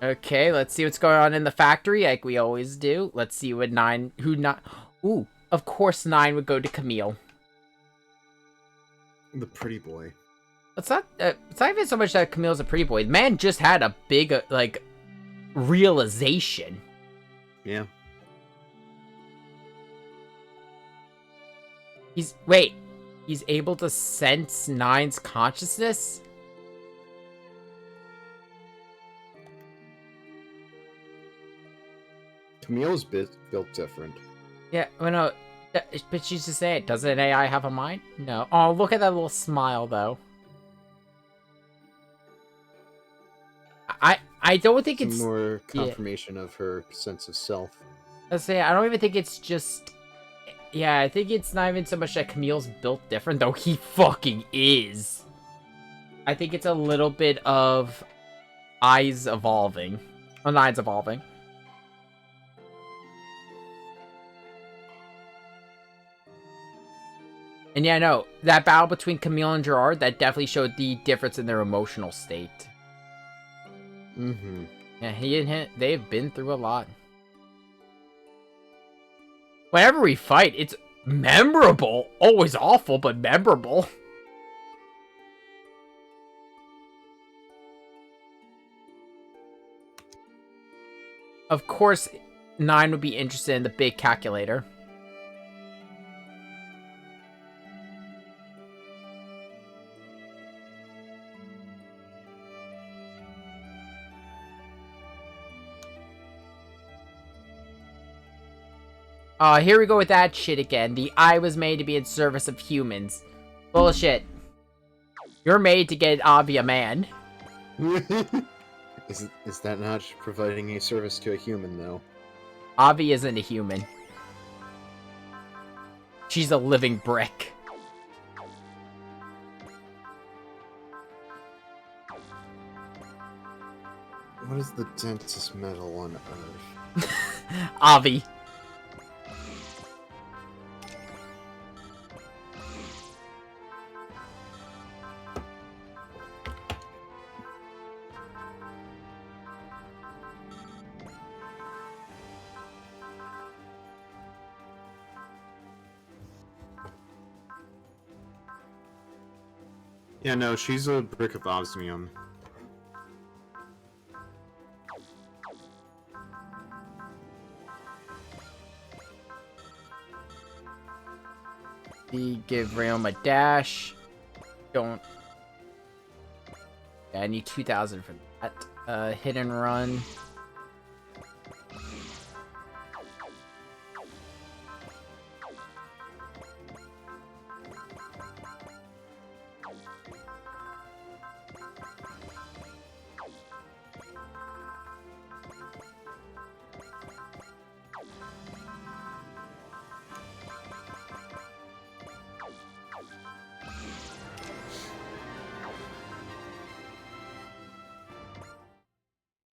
Okay, let's see what's going on in the factory, like we always do. Let's see what Ooh, of course 9 would go to Camille. The pretty boy. It's not even so much that Camille's a pretty boy. The man just had a big, realization. Yeah. He's able to sense 9's consciousness? Camille's built different. Yeah, well, no, but she's just saying, does an AI have a mind? No. Oh, look at that little smile, though. I don't think it's... more confirmation of her sense of self. Let's say, I don't even think it's just... Yeah, I think it's not even so much that Camille's built different, though he fucking is. I think it's a little bit of eyes evolving. Or Nine's evolving. And yeah, no, that battle between Camille and Gerard, that definitely showed the difference in their emotional state. Mm-hmm. Yeah, he and him, they've been through a lot. Whenever we fight, it's memorable. Always awful, but memorable. Of course, 9 would be interested in the big calculator. Here we go with that shit again. The eye was made to be in service of humans. Bullshit. You're made to get Avi a man. Is that not providing a service to a human, though? Avi isn't a human. She's a living brick. What is the densest metal on Earth? Avi. Yeah, no, she's a brick of osmium. Give Realm a dash. Don't. Yeah, I need 2,000 for that. Hit and run.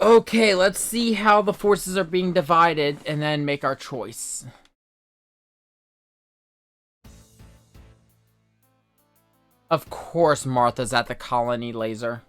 Okay, let's see how the forces are being divided and then make our choice. Of course Martha's at the colony laser.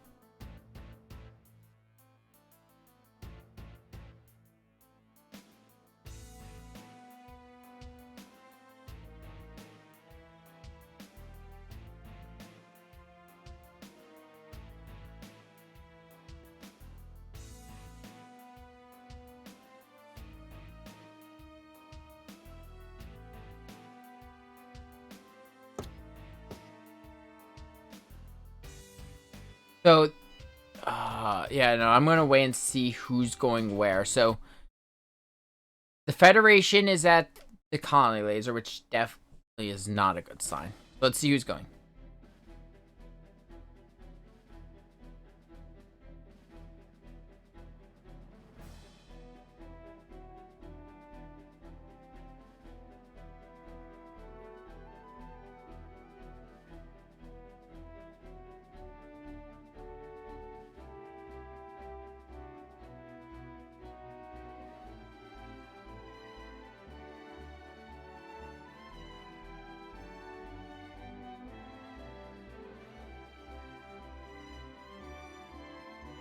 So, yeah, no, I'm gonna wait and see who's going where. So, the Federation is at the colony laser, which definitely is not a good sign. Let's see who's going.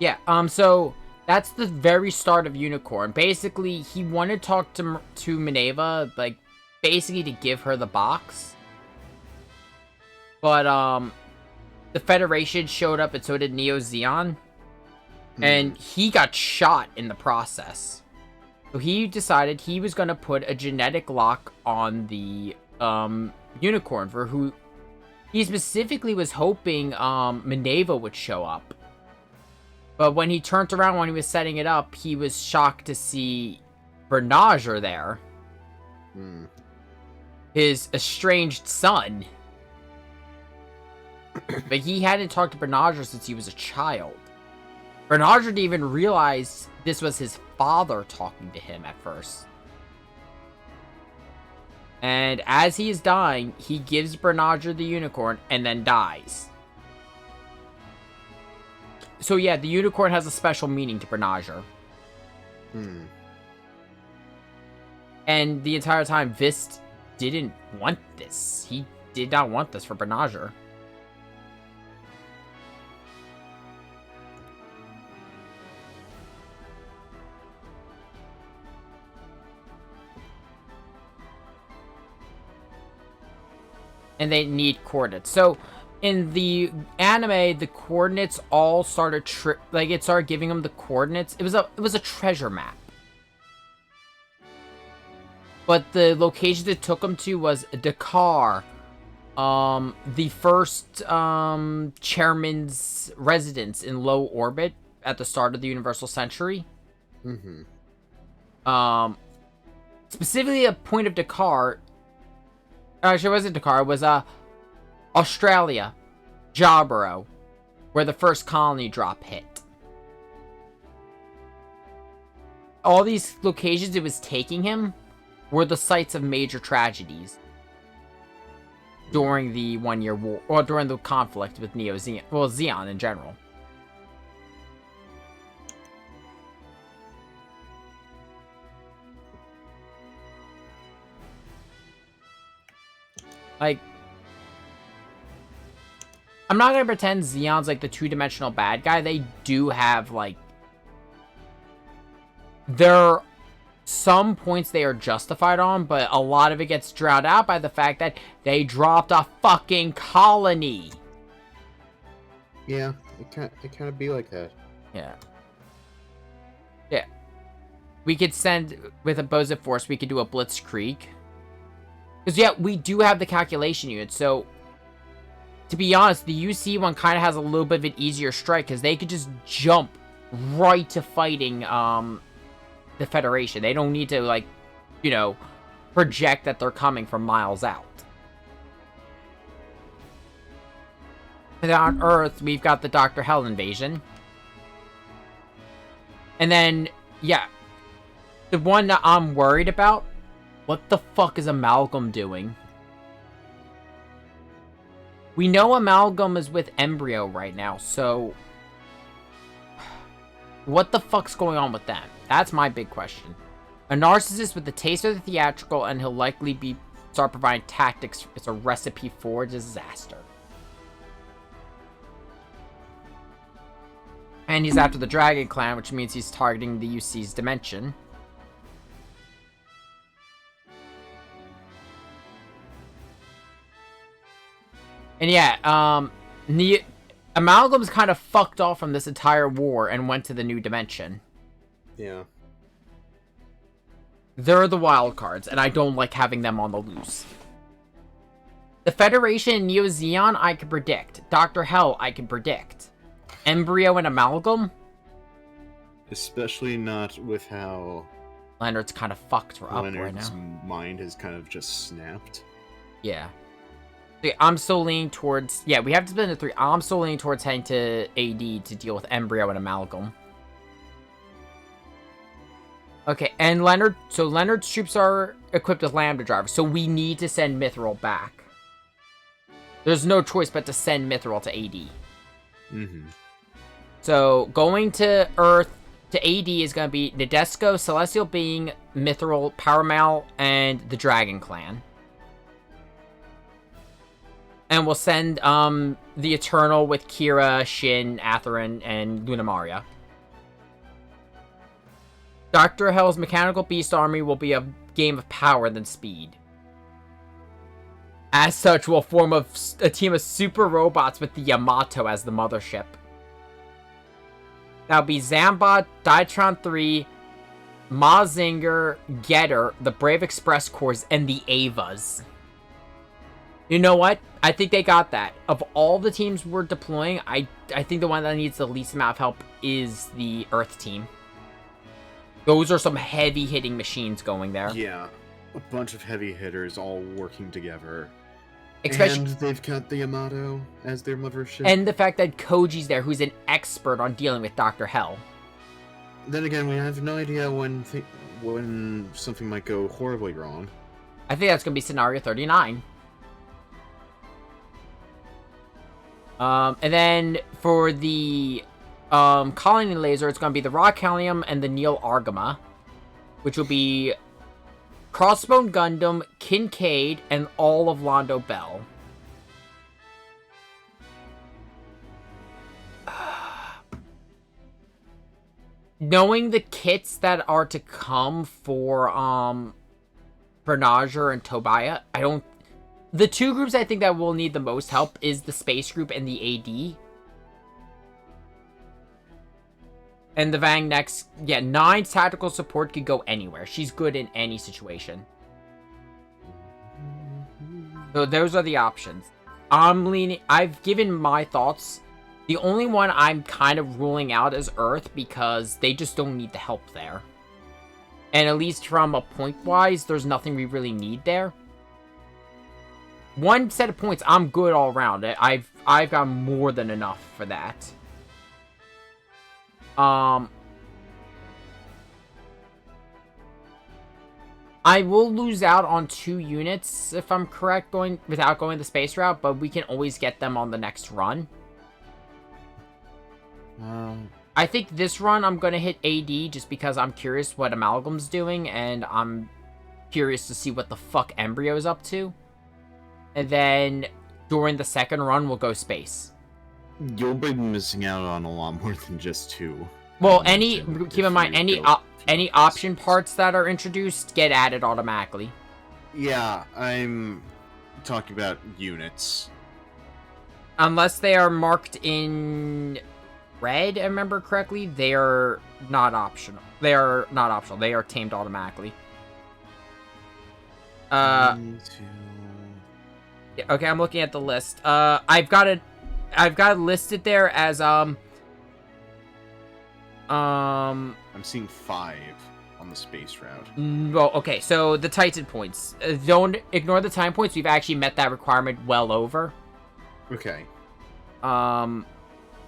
Yeah, so That's the very start of Unicorn. Basically, he wanted to talk to Minerva, like, basically to give her the box. But, the Federation showed up and so did Neo Zeon. And he got shot in the process. So he decided he was going to put a genetic lock on the, Unicorn for who... He specifically was hoping, Minerva would show up. But when he turned around when he was setting it up, he was shocked to see Bernager there. His estranged son. But he hadn't talked to Bernager since he was a child. Bernager didn't even realize this was his father talking to him at first. And as he is dying, he gives Bernager the unicorn and then dies. So yeah, the unicorn has a special meaning to Bernager. And the entire time, Vist didn't want this. He did not want this for Bernager. And they need coordinates. So in the anime, the coordinates all started it started giving them the coordinates. It was a treasure map. But the locations it took them to was Dakar, the first chairman's residence in low orbit at the start of the Universal Century. Specifically a point of Dakar. Actually, it wasn't Dakar. It was Australia, Jawborough, where the first colony drop hit. All these locations it was taking him were the sites of major tragedies during the 1 Year War, or during the conflict with Neo Zeon, well, Zeon in general. Like, I'm not gonna pretend Zeon's like the two-dimensional bad guy. They do have, like, there are some points they are justified on, but a lot of it gets drowned out by the fact that they dropped a fucking colony. Yeah, it kind of be like that. Yeah. Yeah. We could send, with a Boza Force, we could do a Blitzkrieg. Because, yeah, we do have the calculation unit, so... To be honest, the UC one kind of has a little bit of an easier strike, because they could just jump right to fighting, the Federation. They don't need to, like, you know, project that they're coming from miles out. And on Earth, we've got the Dr. Hell invasion. And then, yeah, the one that I'm worried about, what the fuck is Amalgam doing? We know Amalgam is with Embryo right now, so... What the fuck's going on with them? That's my big question. A narcissist with the taste of the theatrical, and he'll likely start providing tactics. It's a recipe for disaster. And he's after the Dragon Clan, which means he's targeting the UC's dimension. And yeah, Amalgam's kind of fucked off from this entire war and went to the new dimension. Yeah. They're the wild cards, and I don't like having them on the loose. The Federation and Neo Zeon, I can predict. Dr. Hell, I can predict. Embryo and Amalgam? Especially not with how... Leonard's kind of fucked up right now. Leonard's mind has kind of just snapped. Yeah. Okay, I'm still leaning towards... Yeah, we have to spend the 3. I'm still leaning towards heading to AD to deal with Embryo and Amalgam. Okay, and Leonard... So Leonard's troops are equipped with Lambda drivers, so we need to send Mithril back. There's no choice but to send Mithril to AD. Mm-hmm. So, going to Earth to AD is going to be Nadesco, Celestial Being, Mithril, Powermal, and the Dragon Clan. And we'll send the Eternal with Kira, Shin, Atherin, and Luna Maria. Dr. Hell's Mechanical Beast Army will be a game of power than speed. As such, we'll form a team of super robots with the Yamato as the mothership. That'll be Zambot, Dytron 3, Mazinger, Getter, the Brave Express Corps, and the Avas. You know what? I think they got that. Of all the teams we're deploying, I think the one that needs the least amount of help is the Earth team. Those are some heavy-hitting machines going there. Yeah, a bunch of heavy hitters all working together. Especially, and they've got the Yamato as their mothership. and the fact that Koji's there, who's an expert on dealing with Dr. Hell. Then again, we have no idea when something might go horribly wrong. I think that's going to be scenario 39. And then for the colony laser, it's going to be the Rock Helium and the Neil Argama, which will be Crossbone Gundam, Kincaid, and all of Londo Bell. Knowing the kits that are to come for Bernager and Tobiah, the two groups I think that will need the most help is the space group and the AD. And the Vang next, yeah, 9's tactical support could go anywhere. She's good in any situation. So those are the options. I've given my thoughts. The only one I'm kind of ruling out is Earth because they just don't need the help there. And at least from a point-wise, there's nothing we really need there. One set of points, I'm good all around. I've got more than enough for that. I will lose out on 2 units, if I'm correct, without going the space route, but we can always get them on the next run. I think this run I'm going to hit AD just because I'm curious what Amalgam's doing, and I'm curious to see what the fuck Embryo is up to. And then during the second run, we'll go space. You'll be missing out on a lot more than just 2. Well, keep in mind, any option parts that are introduced get added automatically. Yeah, I'm talking about units. Unless they are marked in red, I remember correctly, they are not optional. They are not optional. They are tamed automatically. Yeah, okay, I'm looking at the list. I've got it listed there as I'm seeing 5 on the space route. Well, okay, so the Titan points. Don't ignore the time points. We've actually met that requirement well over. Okay.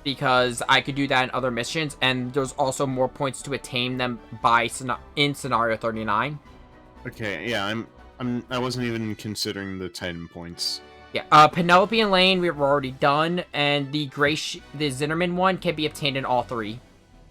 Because I could do that in other missions, and there's also more points to attain them in scenario 39. Okay, yeah, I wasn't even considering the Titan points. Yeah, Penelope and Lane we were already done, and the the Zinnerman one can be obtained in all 3.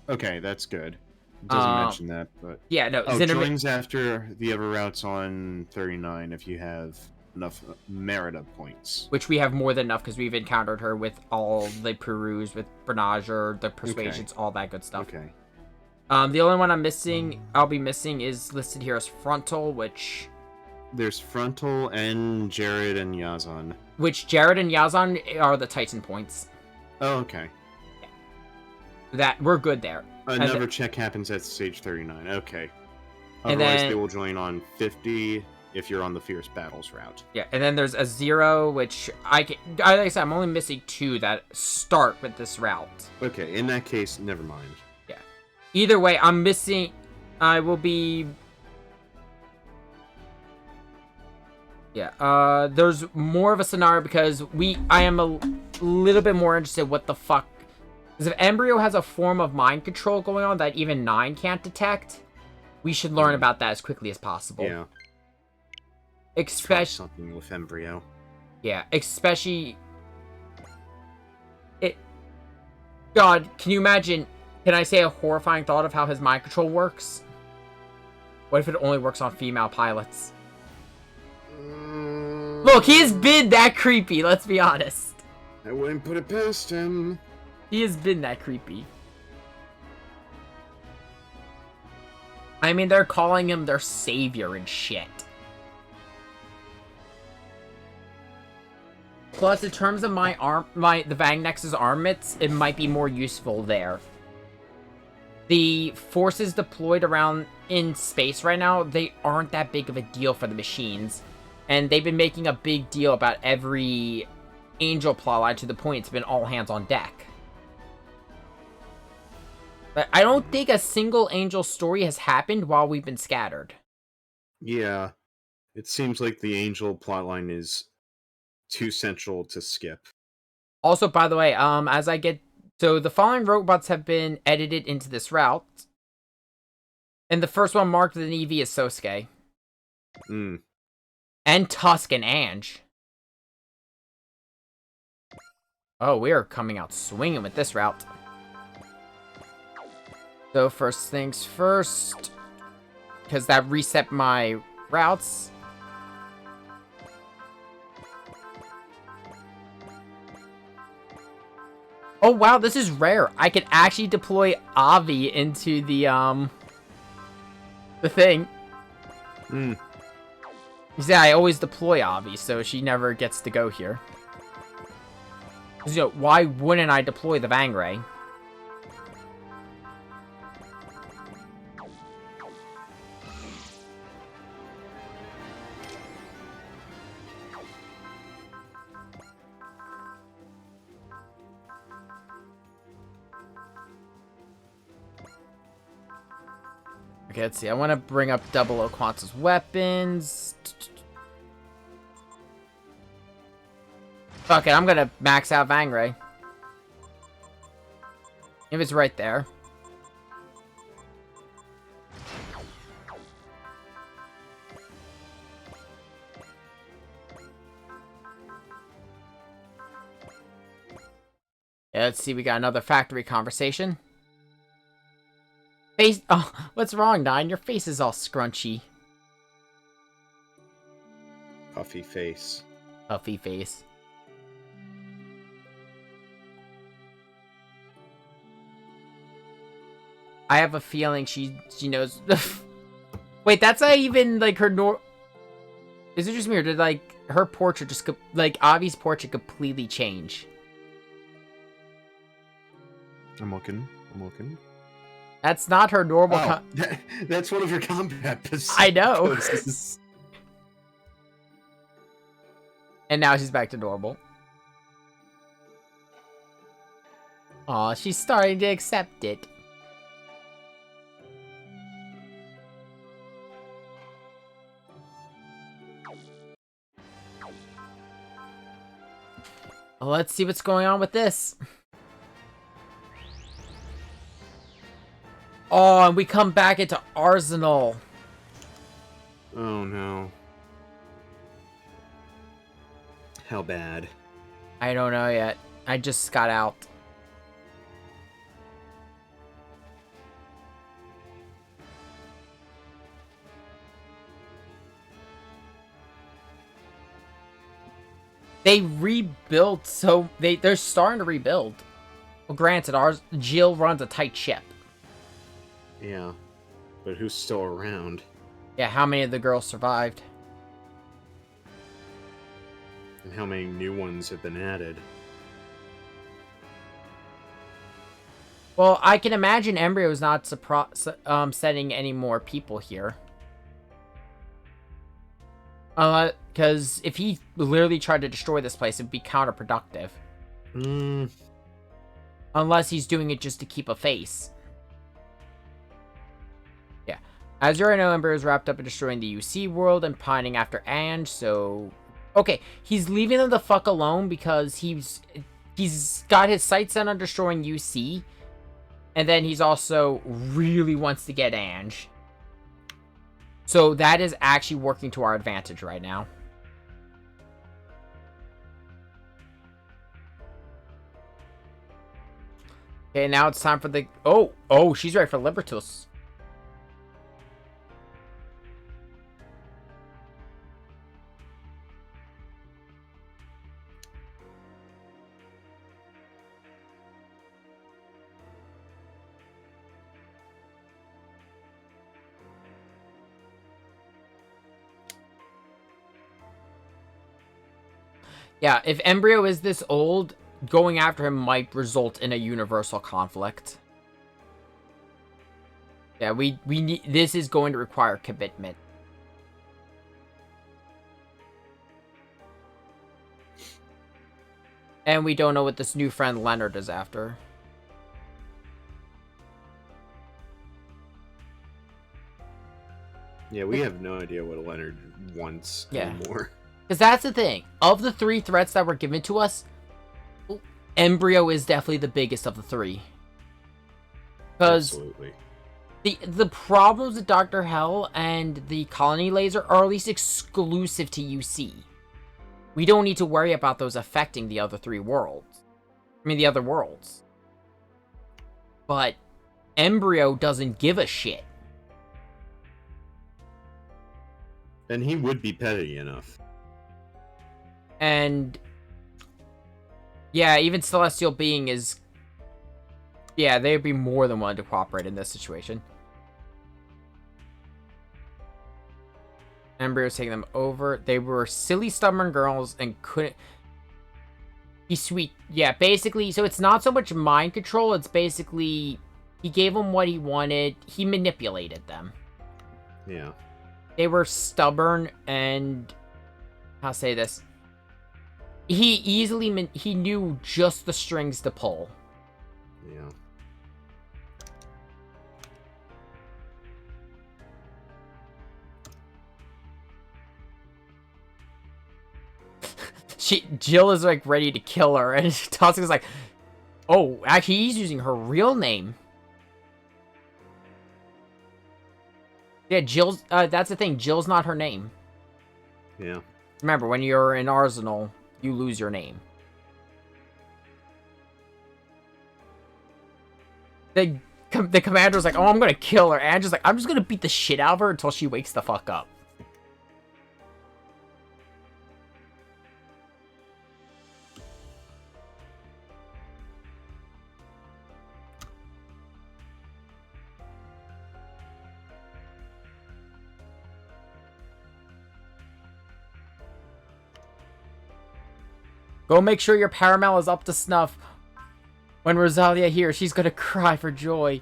Okay, that's good. It doesn't mention that, but yeah, no. Zinnerman joins after the other routes on 39 if you have enough Merida points. Which we have more than enough because we've encountered her with all the Perus, with Bernager, the Persuasions, all that good stuff. Okay. The only one I'll be missing is listed here as Frontal, which... There's Frontal and Jared and Yazan. Which Jared and Yazan are the Titan points. Oh, okay. Yeah. That, we're good there. Another check happens at stage 39. Okay. Otherwise, they will join on 50 if you're on the Fierce Battles route. Yeah, and then there's a 0, which like I said, I'm only missing 2 that start with this route. Okay, in that case, never mind. Yeah. Either way, I'm missing... I will be... Yeah, there's more of a scenario because I am a little bit more interested what the fuck... Because if Embryo has a form of mind control going on that even 9 can't detect, we should learn about that as quickly as possible. Yeah. Especially something with Embryo. Yeah, especially... God, can you imagine... Can I say a horrifying thought of how his mind control works? What if it only works on female pilots? Look, he has been that creepy, let's be honest. I wouldn't put it past him. He has been that creepy. I mean, they're calling him their savior and shit. Plus, in terms of the Vangnex's armaments, it might be more useful there. The forces deployed around in space right now, they aren't that big of a deal for the machines. And they've been making a big deal about every Angel plotline to the point it's been all hands on deck. But I don't think a single Angel story has happened while we've been scattered. Yeah. It seems like the Angel plotline is too central to skip. Also, by the way, so the following robots have been edited into this route. And the first one marked with an EV is Sosuke. And Tusk and Ange. Oh, we're coming out swinging with this route. So first things first, because that reset my routes. Oh wow, this is rare. I can actually deploy Avi into the thing. You see, I always deploy Avi, so she never gets to go here. You know, why wouldn't I deploy the Vangray? Okay, let's see. I want to bring up 00 Quanta's weapons. Fuck it, I'm gonna max out Vangray. If it's right there. Yeah, let's see. We got another factory conversation. Face. Oh, what's wrong, Nine? Your face is all scrunchy. Puffy face. Puffy face. I have a feeling she knows. Wait, that's not even like her Is it just me, or did like her portrait just like Avi's portrait completely change? I'm looking. That's not her normal. Oh, that's one of her combat poses. I know. And now she's back to normal. Aw, she's starting to accept it. Well, let's see what's going on with this. Oh, and we come back into Arsenal. Oh no. How bad? I don't know yet. I just got out. They rebuilt, so they're starting to rebuild. Well, granted, Jill runs a tight ship. Yeah, but who's still around? Yeah, how many of the girls survived? And how many new ones have been added? Well, I can imagine Embryo is not sending any more people here. Because if he literally tried to destroy this place, it'd be counterproductive. Unless he's doing it just to keep a face. Yeah. As you already know, Embryo is wrapped up in destroying the UC world and pining after Ange, so... Okay, he's leaving them the fuck alone because he's got his sights set on destroying UC. And then he's also really wants to get Ange. So that is actually working to our advantage right now. Okay, now it's time for the... Oh, she's ready for Libertus. Yeah, if Embryo is this old, going after him might result in a universal conflict. Yeah, we need. This is going to require commitment. And we don't know what this new friend Leonard is after. Yeah, we have no idea what Leonard wants anymore. Because that's the thing. Of the 3 threats that were given to us, Embryo is definitely the biggest of the 3. Because the problems with Dr. Hell and the colony laser are at least exclusive to UC. We don't need to worry about those affecting the other 3 worlds. I mean, the other worlds. But Embryo doesn't give a shit. And he would be petty enough. And yeah, even Celestial Being is... Yeah, they'd be more than willing to cooperate in this situation. Embryo's taking them over. They were silly, stubborn girls and couldn't... He's sweet. Yeah, basically, so it's not so much mind control, it's basically... He gave them what he wanted. He manipulated them. Yeah. They were stubborn and... I'll say this. He easily... He knew just the strings to pull. Yeah. Jill is like ready to kill her, and Toxic is like, oh, actually he's using her real name. Yeah, Jill's, that's the thing, Jill's not her name. Yeah. Remember, when you're in Arsenal, you lose your name. The commander's like, oh, I'm gonna kill her, and Angela's like, I'm just gonna beat the shit out of her until she wakes the fuck up. Go make sure your Paramel is up to snuff. When Rosalia hears, she's gonna cry for joy.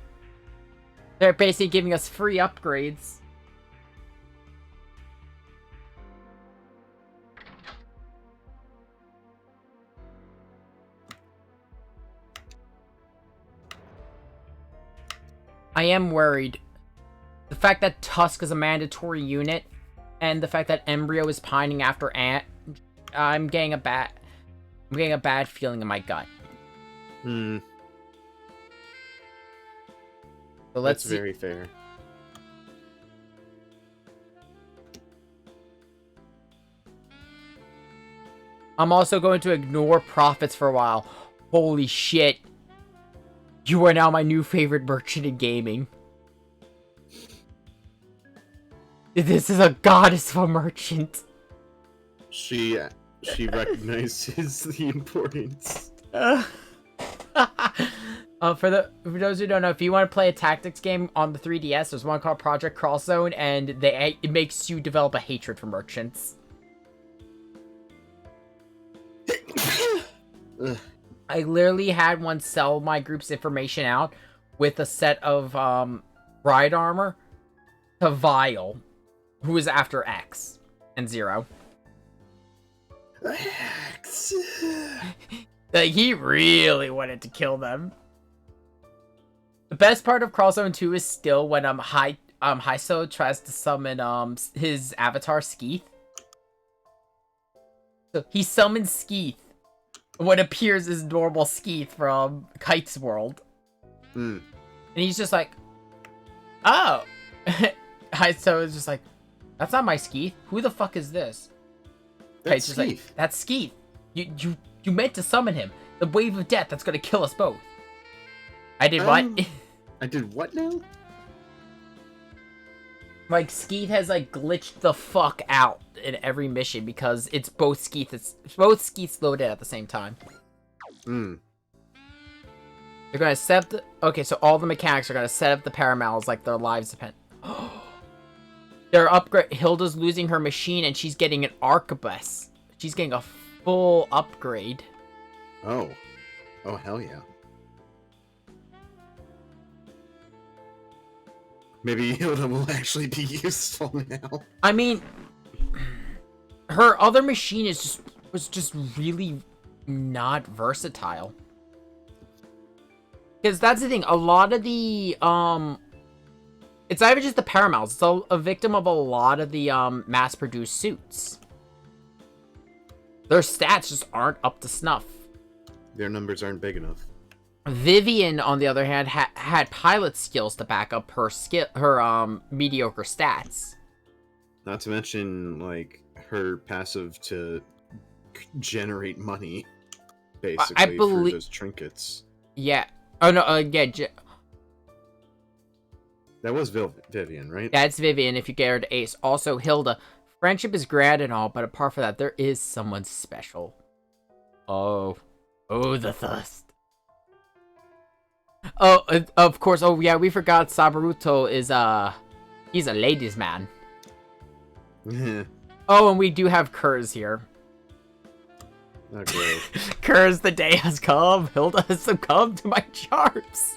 They're basically giving us free upgrades. I am worried. The fact that Tusk is a mandatory unit, and the fact that Embryo is pining after Ant, I'm getting a bad feeling in my gut. Hmm. So that's very fair. I'm also going to ignore profits for a while. Holy shit. You are now my new favorite merchant in gaming. This is a goddess of a merchant. She recognizes the importance. For those who don't know, if you want to play a tactics game on the 3DS, there's one called Project Cross Zone, and it makes you develop a hatred for merchants. I literally had one sell my group's information out with a set of ride armor to Vile, who is after X and Zero. X. Like, he really wanted to kill them. The best part of Cross Zone 2 is still when Hyso tries to summon his avatar Skeeth. So he summons Skeeth. What appears as normal Skeeth from Kite's world. Mm. And he's just like, oh. Hyso is just like, that's not my Skeeth. Who the fuck is this? That's Skeeth. Like, that's Skeeth. You meant to summon him. The wave of death that's gonna kill us both. I did what? I did what now? Like, Skeeth has, like, glitched the fuck out in every mission because it's both Skeeths loaded at the same time. Hmm. They're gonna set up the... Okay, so all the mechanics are gonna set up the Paramels like their lives depend... Their upgrade... Hilda's losing her machine and she's getting an arquebus. She's getting a full upgrade. Oh. Oh, hell yeah. Maybe Hilda will actually be useful now. I mean, her other machine was just really not versatile. Because that's the thing, a lot of the, it's not even just the Paramounts, it's a victim of a lot of the, mass-produced suits. Their stats just aren't up to snuff. Their numbers aren't big enough. Vivian, on the other hand, had pilot skills to back up her mediocre stats. Not to mention, like, her passive to generate money, basically, for those trinkets. Yeah. Oh, no, yeah. That was Vivian, right? That's Vivian, if you get her to ace. Also, Hilda. Friendship is grand and all, but apart from that, there is someone special. Oh. Oh, the thirst. Oh, of course. Oh, yeah, we forgot Sabaruto is, he's a ladies' man. Oh, and we do have Kurz here. Oh, great. Kurz, the day has come. Hilda has succumbed to my charms.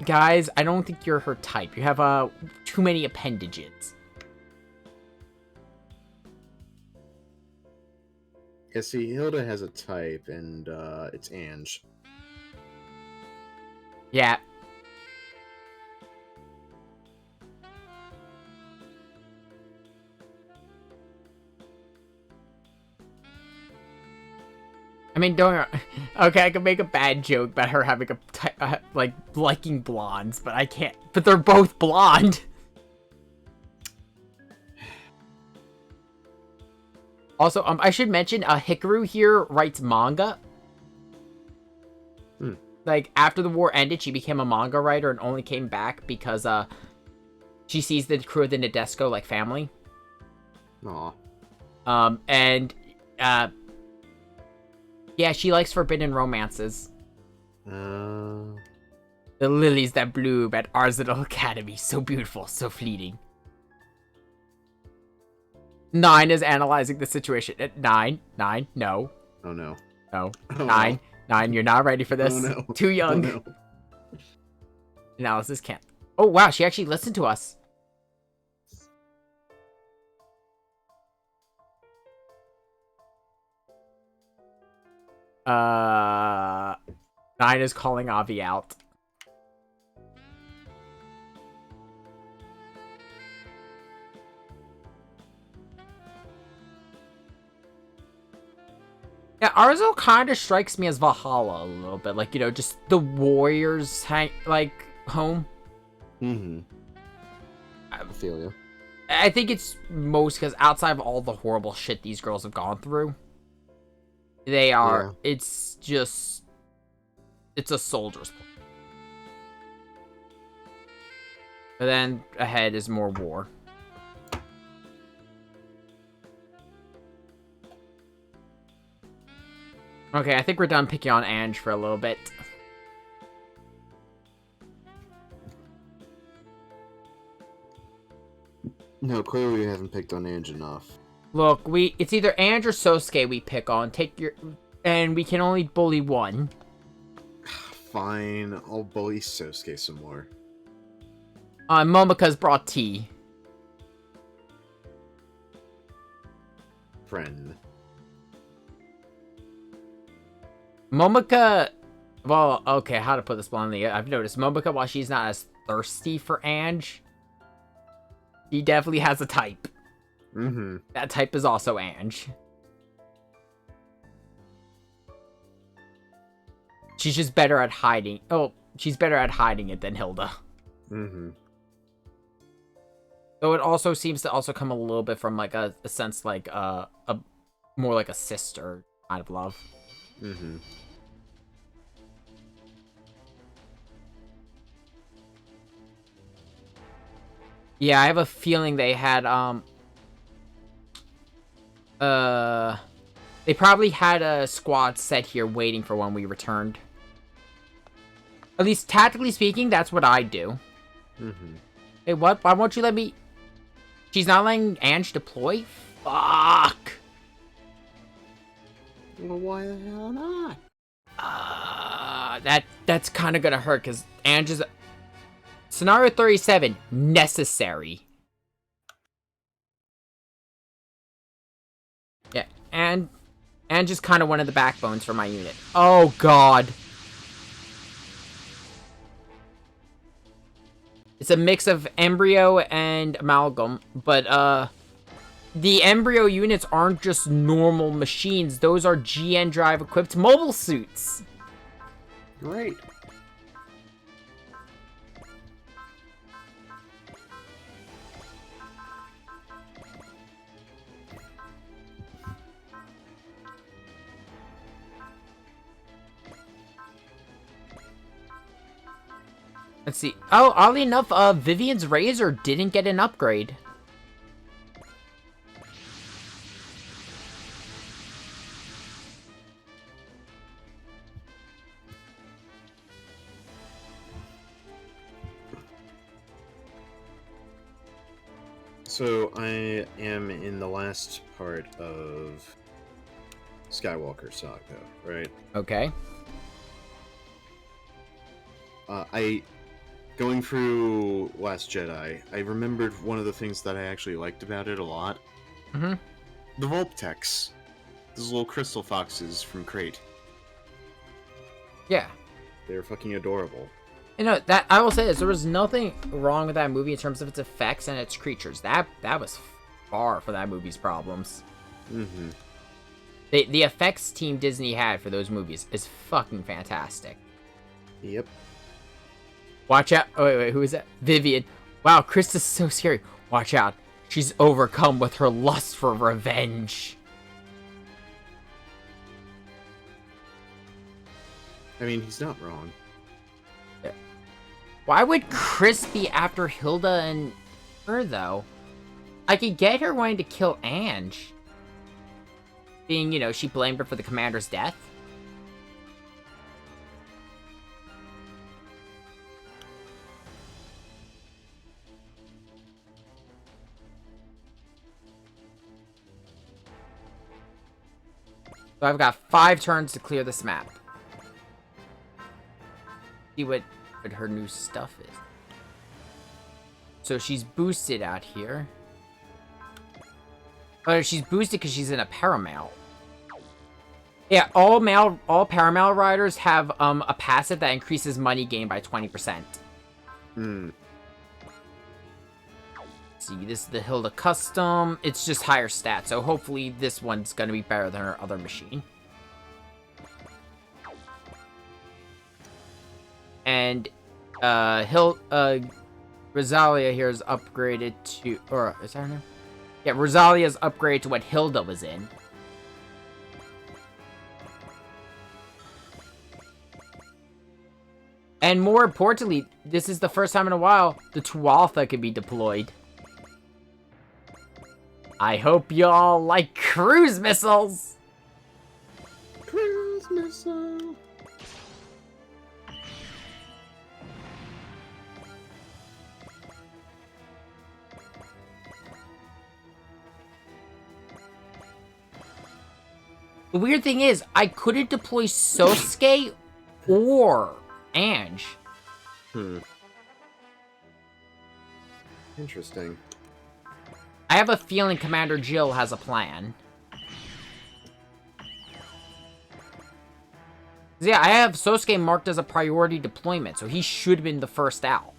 Guys, I don't think you're her type. You have, too many appendages. Yeah, see, Hilda has a type, and, it's Ange. Yeah. I mean, don't... Okay, I can make a bad joke about her having like, liking blondes, but I can't... But they're both blonde! Also, I should mention, Hikaru here writes manga. Like, after the war ended, she became a manga writer and only came back because, she sees the crew of the Nadesco like family. Aw. Yeah, she likes forbidden romances. The lilies that bloom at Arsenal Academy. So beautiful, so fleeting. 9 is analyzing the situation. 9, no. Oh, no. No. Oh, 9, 9, you're not ready for this. Oh, no. Too young. Oh, no. Analysis can't. Oh, wow, she actually listened to us. Nine is calling Avi out. Yeah, Arzo kind of strikes me as Valhalla a little bit. Like, you know, just the warriors home. Mm-hmm. I feel you. I think it's most because outside of all the horrible shit these girls have gone through, they are, it's just, it's a soldier's play. But then ahead is more war. Okay, I think we're done picking on Ange for a little bit. No, clearly we haven't picked on Ange enough. Look, it's either Ange or Sosuke we pick on. And we can only bully one. Fine, I'll bully Sosuke some more. Momika's brought tea. Friend. Momika, well, okay, how to put this bluntly. I've noticed Momika, while she's not as thirsty for Ange, he definitely has a type. Mm-hmm. That type is also Ange. She's just better at hiding. Oh, she's better at hiding it than Hilda. Mm-hmm. Though it also seems to also come a little bit from like a sense like a more like a sister kind of love. Mm-hmm. Yeah, I have a feeling they had they probably had a squad set here waiting for when we returned. At least tactically speaking, that's what I do. Mm-hmm. Hey, what? Why won't you let me? She's not letting Ange deploy? Fuck! Well, why the hell not? That's kind of gonna hurt because Angie's scenario 37 necessary. Yeah, and just kind of one of the backbones for my unit. Oh god, it's a mix of Embryo and Amalgam, but the Embryo units aren't just normal machines. Those are GN drive equipped mobile suits. Great. Let's see. Oh, oddly enough, Vivian's Razor didn't get an upgrade. So I am in the last part of Skywalker Saga, right? Okay. Going through Last Jedi, I remembered one of the things that I actually liked about it a lot. Mm-hmm. The Vulptex. Those little crystal foxes from Crate. Yeah. They're fucking adorable. You know, that I will say this, there was nothing wrong with that movie in terms of its effects and its creatures. That was far for that movie's problems. Mm-hmm. The effects team Disney had for those movies is fucking fantastic. Yep. Watch out. Oh, wait, who is that? Vivian. Wow, Chris is so scary. Watch out. She's overcome with her lust for revenge. I mean, he's not wrong. Yeah. Why would Chris be after Hilda and her, though? I could get her wanting to kill Ange. Being, you know, she blamed her for the commander's death. So I've got 5 turns to clear this map. See what her new stuff is. So she's boosted out here. Oh, she's boosted because she's in a Paramal. Yeah, all Paramal riders have a passive that increases money gain by 20%. Hmm. See, this is the Hilda Custom. It's just higher stats, so hopefully this one's gonna be better than her other machine. And Rosalia here is upgraded to, or is that her name? Yeah, Rosalia's upgraded to what Hilda was in. And more importantly, this is the first time in a while the Tuatha can be deployed. I hope y'all like cruise missiles! Cruise missile! The weird thing is, I couldn't deploy Sosuke or Ange. Interesting. I have a feeling Commander Jill has a plan. Yeah, I have Sosuke marked as a priority deployment, so he should have been the first out.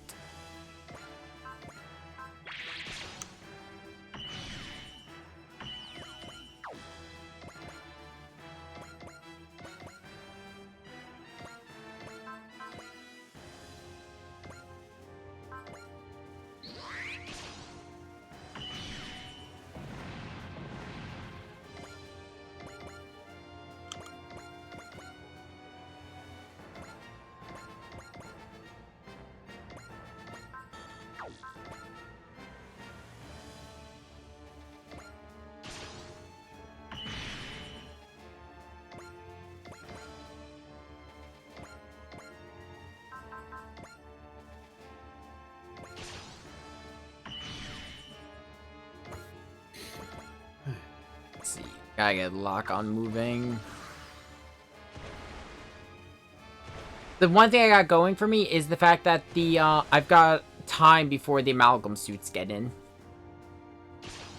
Let's see. Gotta get lock on moving. The one thing I got going for me is the fact that I've got time before the amalgam suits get in.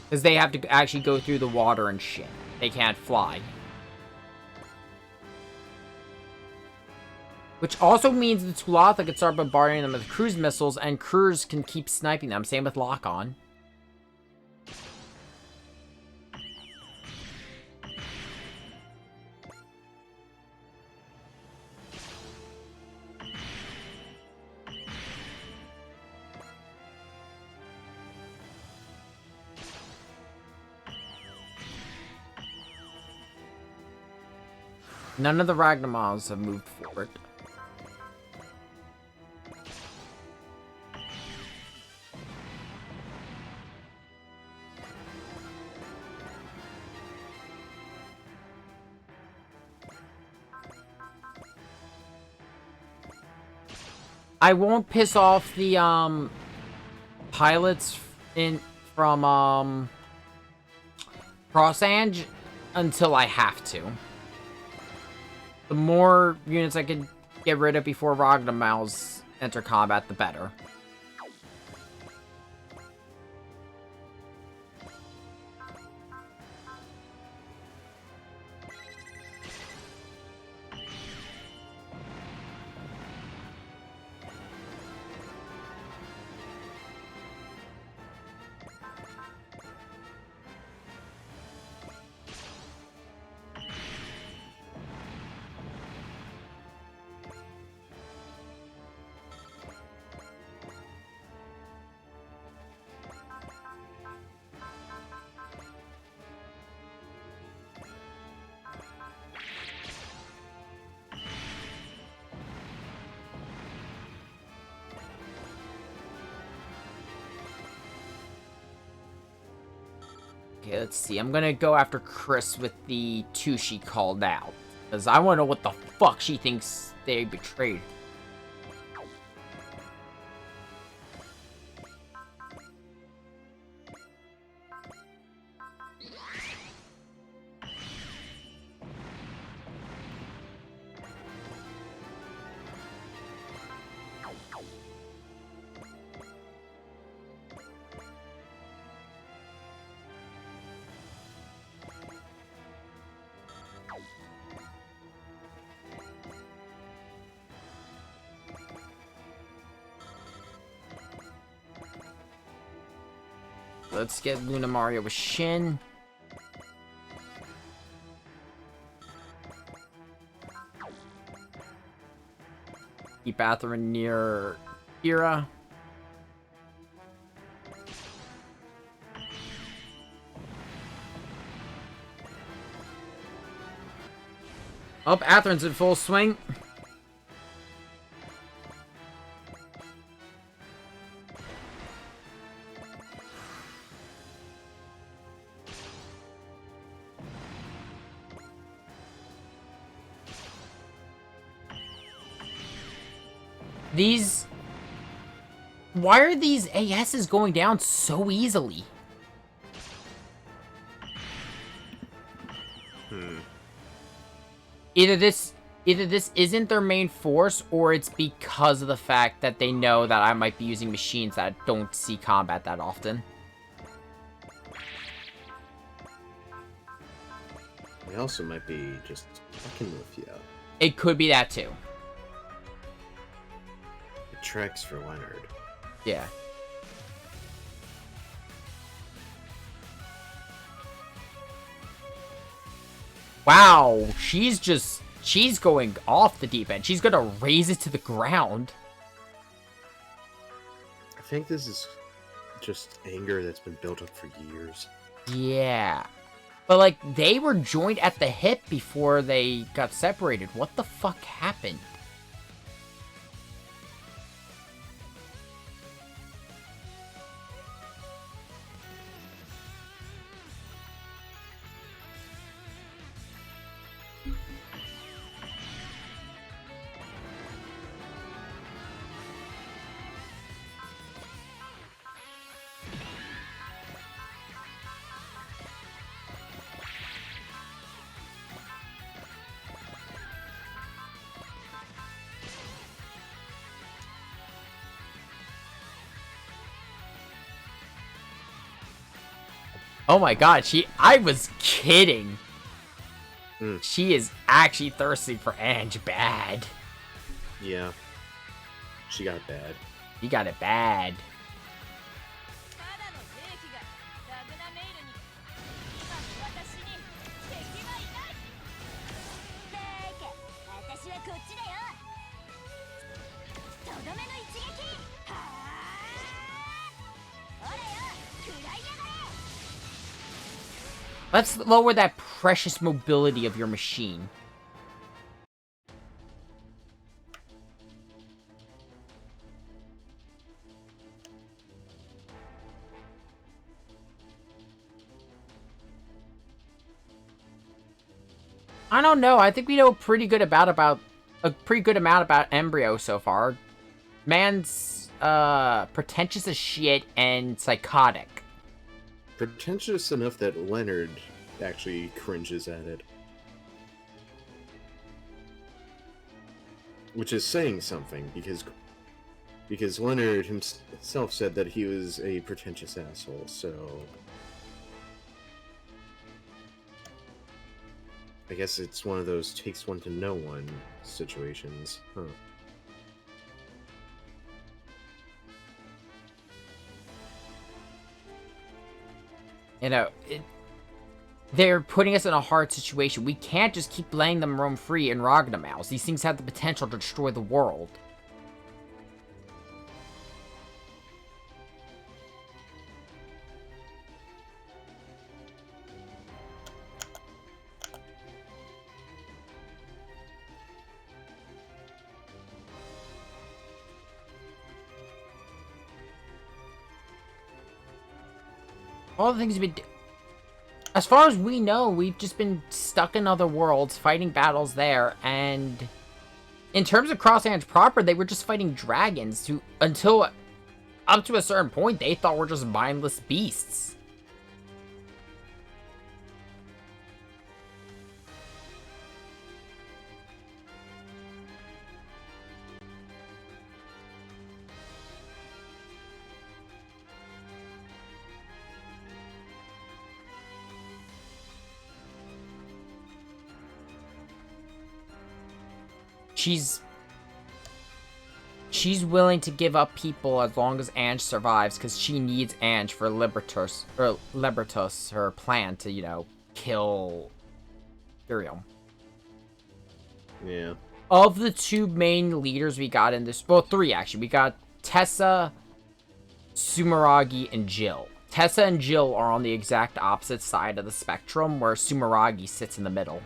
Because they have to actually go through the water and shit. They can't fly. Which also means the Tulatha can start bombarding them with cruise missiles, and Krurs can keep sniping them. Same with Lock-On. None of the Ragnamals have moved forward. I won't piss off the pilots from Crossange until I have to. The more units I can get rid of before Ragnamals enter combat, the better. Okay, let's see. I'm gonna go after Chris with the 2 she called out. Because I want to know what the fuck she thinks they betrayed. Let's get Luna Mario with Shin. Keep Atherin near Kira. Oh, Atherin's in full swing. Why are these ASs going down so easily? Either this isn't their main force, or it's because of the fact that they know that I might be using machines that don't see combat that often. They also might be just fucking with you. It could be that too. It tracks for Leonard. Yeah. Wow, she's going off the deep end. She's gonna raise it to the ground. I think this is just anger that's been built up for years. Yeah. But, like, they were joined at the hip before they got separated. What the fuck happened? Oh my god, I was kidding. Mm. She is actually thirsty for Ange bad. Yeah. She got it bad. You got it bad. Let's lower that precious mobility of your machine. I don't know. I think we know a pretty good amount about Embryo so far. Man's pretentious as shit and psychotic. Pretentious enough that Leonard actually cringes at it. Which is saying something, because Leonard himself said that he was a pretentious asshole, so... I guess it's one of those takes one to know one situations, huh? You know, they're putting us in a hard situation. We can't just keep letting them roam free in Ragnamouse. These things have the potential to destroy the world. All the things we've been... As far as we know, we've just been stuck in other worlds, fighting battles there, and... In terms of Cross Ange proper, they were just fighting dragons who, until up to a certain point, they thought were just mindless beasts. She's willing to give up people as long as Ange survives, because she needs Ange for Libertus, her plan to, you know, kill Embryo. Yeah. Of the two main leaders we got in this, well, three actually. We got Tessa, Sumeragi, and Jill. Tessa and Jill are on the exact opposite side of the spectrum, where Sumeragi sits in the middle.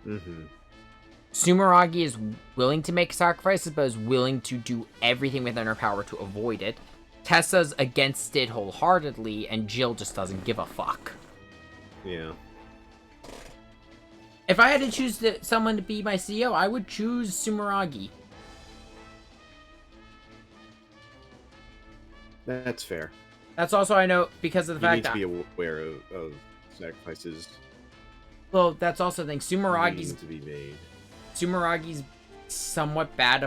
Mm-hmm. Sumeragi is willing to make sacrifices, but is willing to do everything within her power to avoid it. Tessa's against it wholeheartedly, and Jill just doesn't give a fuck. Yeah. If I had to choose someone to be my CEO, I would choose Sumeragi. That's fair. That's also, I know, because of the fact that... You need to be aware of sacrifices. Well, that's also the thing. Sumeragi's... to be made. Sumeragi's somewhat bad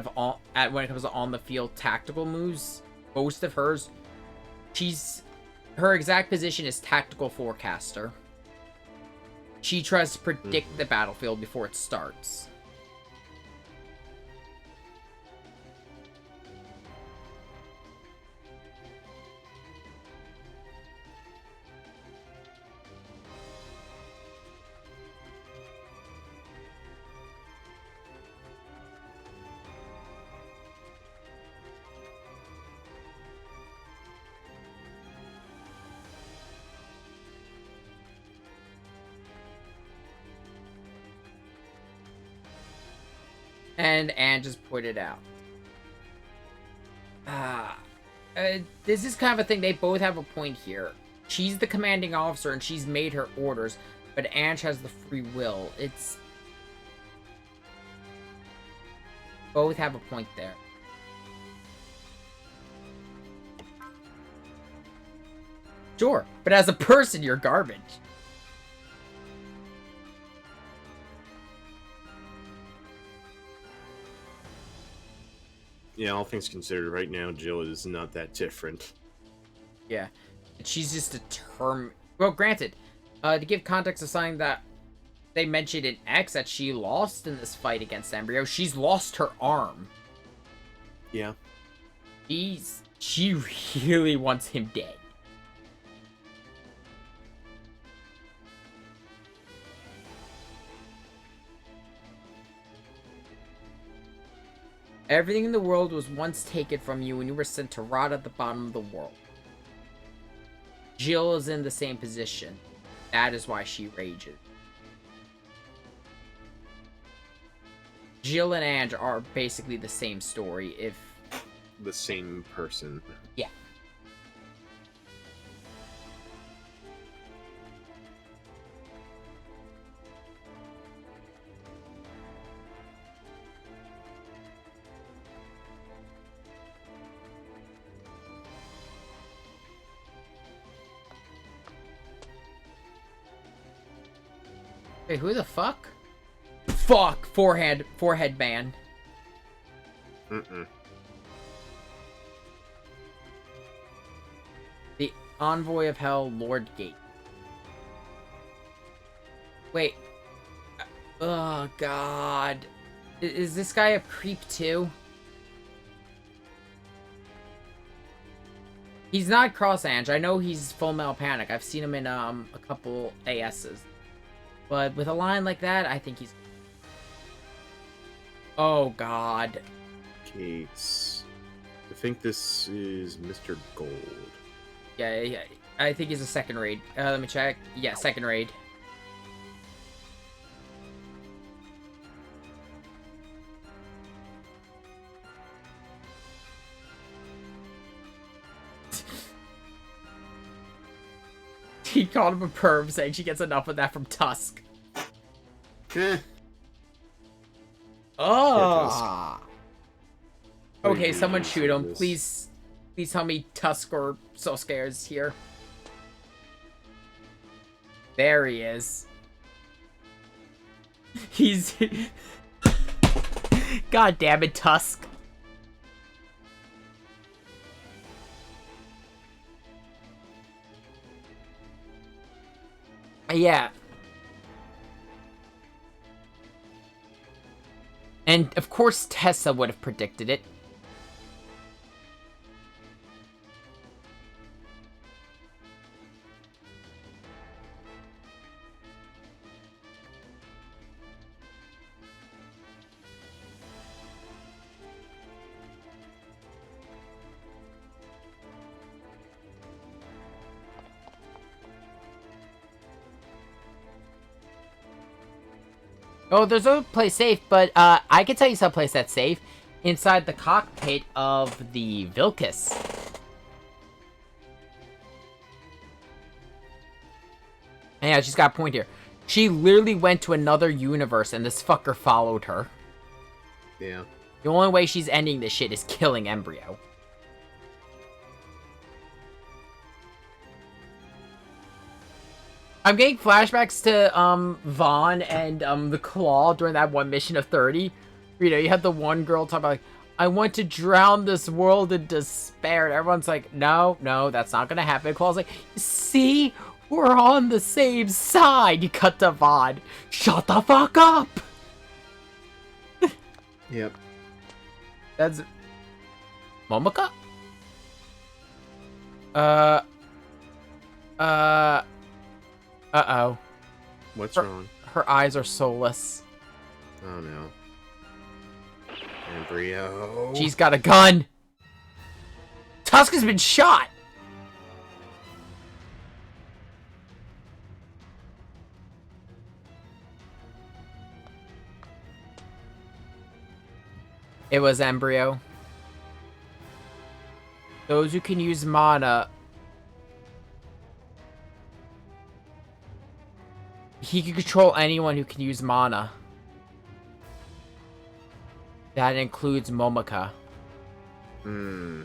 when it comes to on-the-field tactical moves. Most of hers... Her exact position is tactical forecaster. She tries to predict the battlefield before it starts. And Anne just pointed out. This is kind of a thing. They both have a point here. She's the commanding officer and she's made her orders, but Ange has the free will. It's... Both have a point there. Sure, but as a person, you're garbage. Yeah, all things considered, right now, Jill is not that different. Yeah. She's just determined... Well, granted, to give context to something that they mentioned in X that she lost in this fight against Embryo, she's lost her arm. Yeah. She really wants him dead. Everything in the world was once taken from you and you were sent to rot at the bottom of the world. Jill is in the same position. That is why she rages. Jill and Ange are basically the same story, if... The same person. Yeah. Hey, who the fuck? Fuck! Forehead man. The Envoy of Hell, Lord Gate. Wait. Oh, God. Is this guy a creep, too? He's not Cross Ange. I know he's Full Metal Panic. I've seen him in a couple ASs. But with a line like that, I think he's... Oh, God. Gates. I think this is Mr. Gold. Yeah, I think he's a second raid. Let me check. Yeah, second raid. He called him a perv, saying she gets enough of that from Tusk. Oh. Okay, someone shoot him. Please tell me Tusk or Sosuke is here. There he is. He's... God damn it, Tusk. Yeah. And, of course, Tessa would have predicted it. Oh, there's no place safe, but I can tell you some place that's safe. Inside the cockpit of the Vilcus. And yeah, she's got a point here. She literally went to another universe and this fucker followed her. Yeah. The only way she's ending this shit is killing Embryo. I'm getting flashbacks to, Vaughn and, the Claw during that one mission of 30. You know, you had the one girl talk about, like, I want to drown this world in despair. And everyone's like, no, that's not gonna happen. Claw's like, see? We're on the same side. You cut to Vaughn. Shut the fuck up! Yep. That's... Momoko? Uh-oh. What's wrong? Her eyes are soulless. Oh, no. Embryo. She's got a gun! Tusk has been shot! It was Embryo. Those who can use mana... He can control anyone who can use mana. That includes Momoko. Hmm.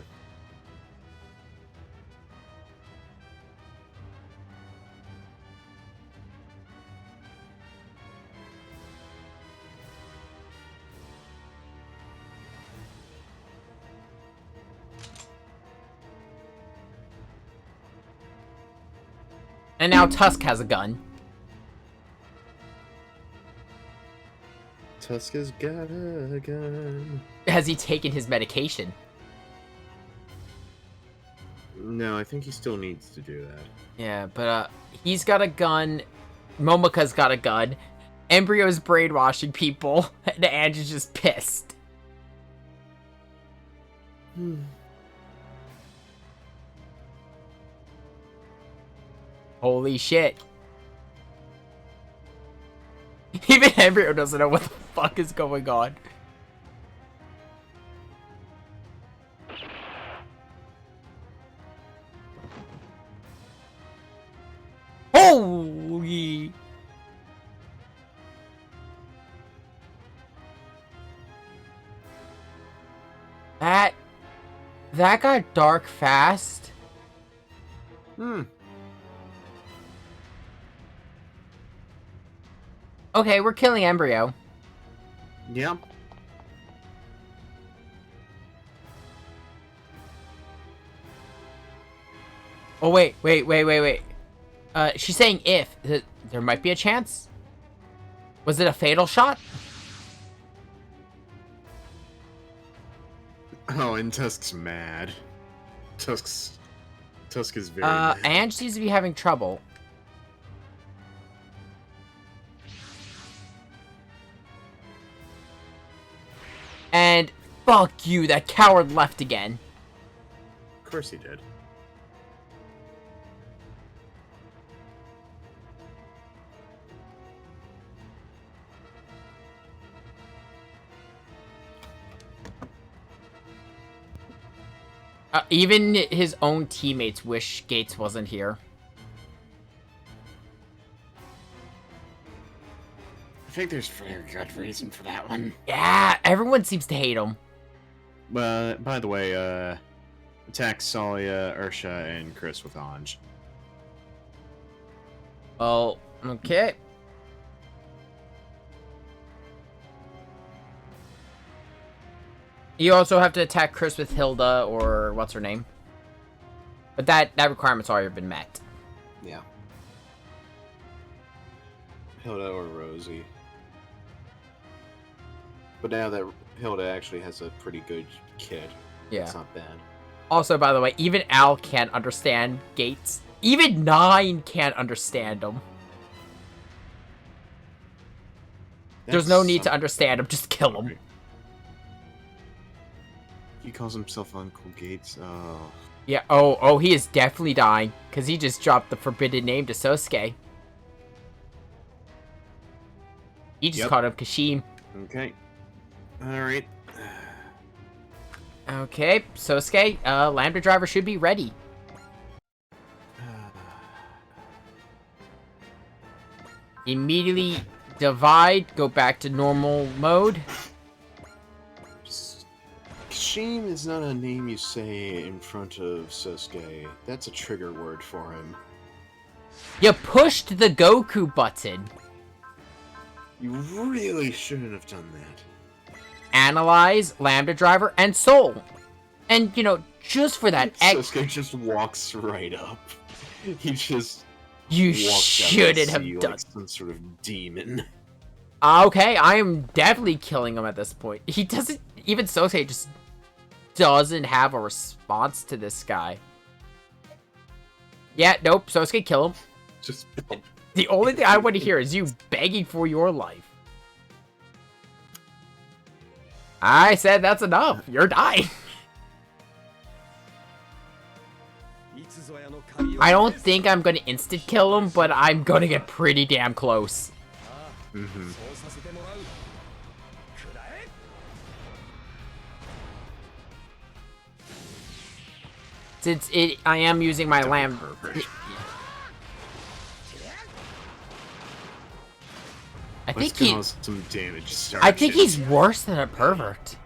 And now Tusk has a gun. Tusk has got a gun. Has he taken his medication? No, I think he still needs to do that. Yeah, but he's got a gun. Momoka's got a gun. Embryo's brainwashing people. And Angie's just pissed. Holy shit. Even Embryo doesn't know what the fuck is going on. Holy! That got dark fast. Okay, we're killing Embryo. Yeah. Oh, wait. She's saying if. There might be a chance? Was it a fatal shot? Oh, and Tusk's mad. Tusk is very mad. Ange seems to be having trouble. And fuck you, that coward left again. Of course he did. Even his own teammates wish Gates wasn't here. I think there's a very good reason for that one. Yeah, everyone seems to hate him. By the way, attack Salia, Ursha, and Chris with Anj. Oh, okay. You also have to attack Chris with Hilda, or what's her name? But that requirement's already been met. Yeah. Hilda or Rosie. But now that Hilda actually has a pretty good kit, yeah, it's not bad. Also, by the way, even Al can't understand Gates. Even 9 can't understand him. There's no need to understand him, just kill him. He calls himself Uncle Gates. Oh. Yeah, oh, he is definitely dying, because he just dropped the forbidden name to Sosuke. He just called him Kashim. Okay. Alright. Okay, Sosuke, Lambda Driver should be ready. Immediately divide, go back to normal mode. Kashim is not a name you say in front of Sosuke. That's a trigger word for him. You pushed the Goku button. You really shouldn't have done that. Analyze, Lambda Driver, and Soul. And, you know, just for that... Sosuke just walks right up. He just... You shouldn't have done... like some sort of demon. Okay, I am definitely killing him at this point. He doesn't... Even Sosuke just doesn't have a response to this guy. Yeah, nope, Sosuke, kill him. Just... The only thing I want to hear is you begging for your life. I said that's enough. You're dying. I don't think I'm going to instant kill him, but I'm going to get pretty damn close. Mm-hmm. Since I am using my lamb. I think cause some damage. I think he's worse than a pervert.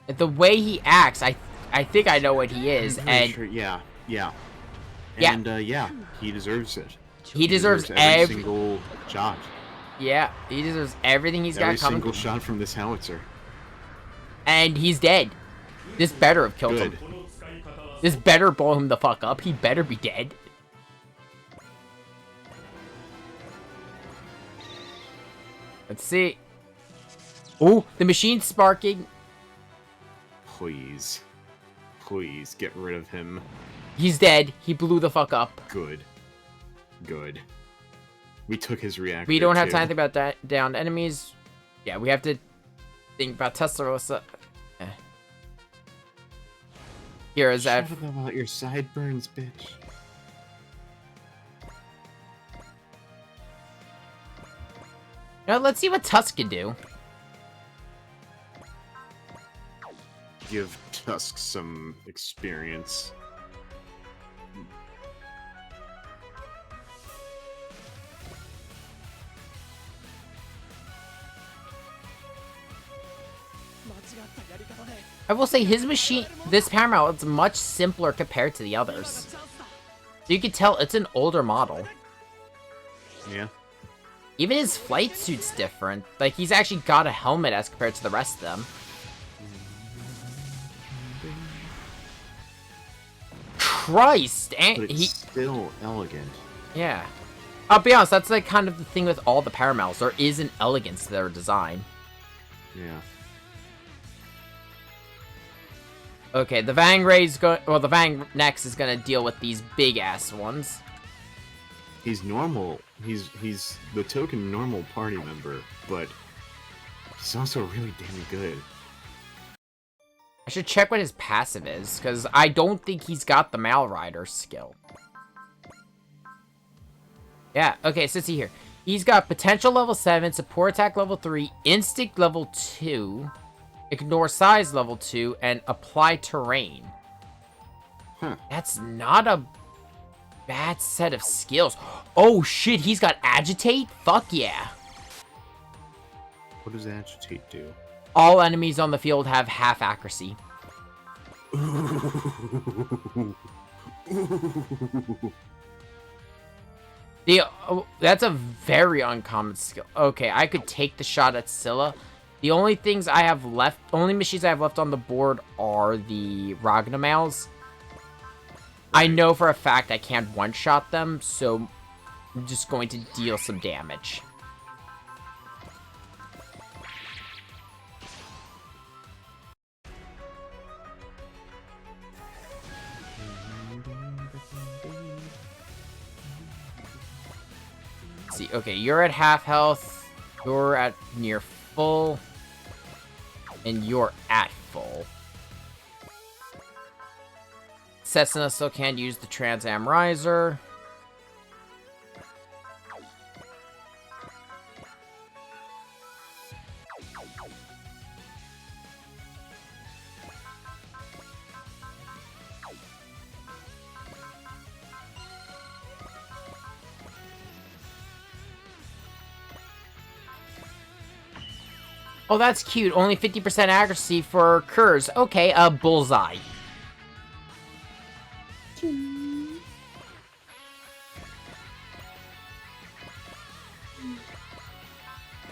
The way he acts, I think I know what he is, and sure, yeah, and yeah, he deserves it. He deserves every single shot. Yeah, he deserves everything he's got coming. Every single shot from this howitzer. And he's dead. This better have killed him. This better blow him the fuck up. He better be dead. Let's see. Oh, the machine's sparking. Please. Please, get rid of him. He's dead. He blew the fuck up. Good. Good. We took his reactor, We don't have time to think about that. Downed enemies. Yeah, we have to think about Testarossa. Here is that. Shut up about your sideburns, bitch. Now, let's see what Tusk can do. Give Tusk some experience. I will say his machine, this Paramount, is much simpler compared to the others. So you can tell it's an older model. Yeah. Even his flight suit's different. Like, he's actually got a helmet as compared to the rest of them. Christ! And but it's still elegant. Yeah. I'll be honest, that's like kind of the thing with all the Paramounts. There is an elegance to their design. Yeah. Okay, the Vang Ray's going. Well, the Vang next is gonna deal with these big ass ones. He's normal. He's the token normal party member, but he's also really damn good. I should check what his passive is, because I don't think he's got the Malrider skill. Yeah, okay, so see here. He's got potential level 7, support attack level 3, instinct level 2, ignore size level 2, and apply terrain. Huh. That's not a bad set of skills. Oh shit, he's got agitate? Fuck yeah. What does agitate do? All enemies on the field have half accuracy. That's a very uncommon skill. Okay, I could take the shot at Scylla. The only things I have left, only machines I have left on the board are the Ragnamals. I know for a fact I can't one-shot them, so I'm just going to deal some damage. See, okay, you're at half health, you're at near full, and you're at full. Cessna still can't use the Trans Am Riser. Oh, that's cute. Only 50% accuracy for Kurz. Okay, a bullseye.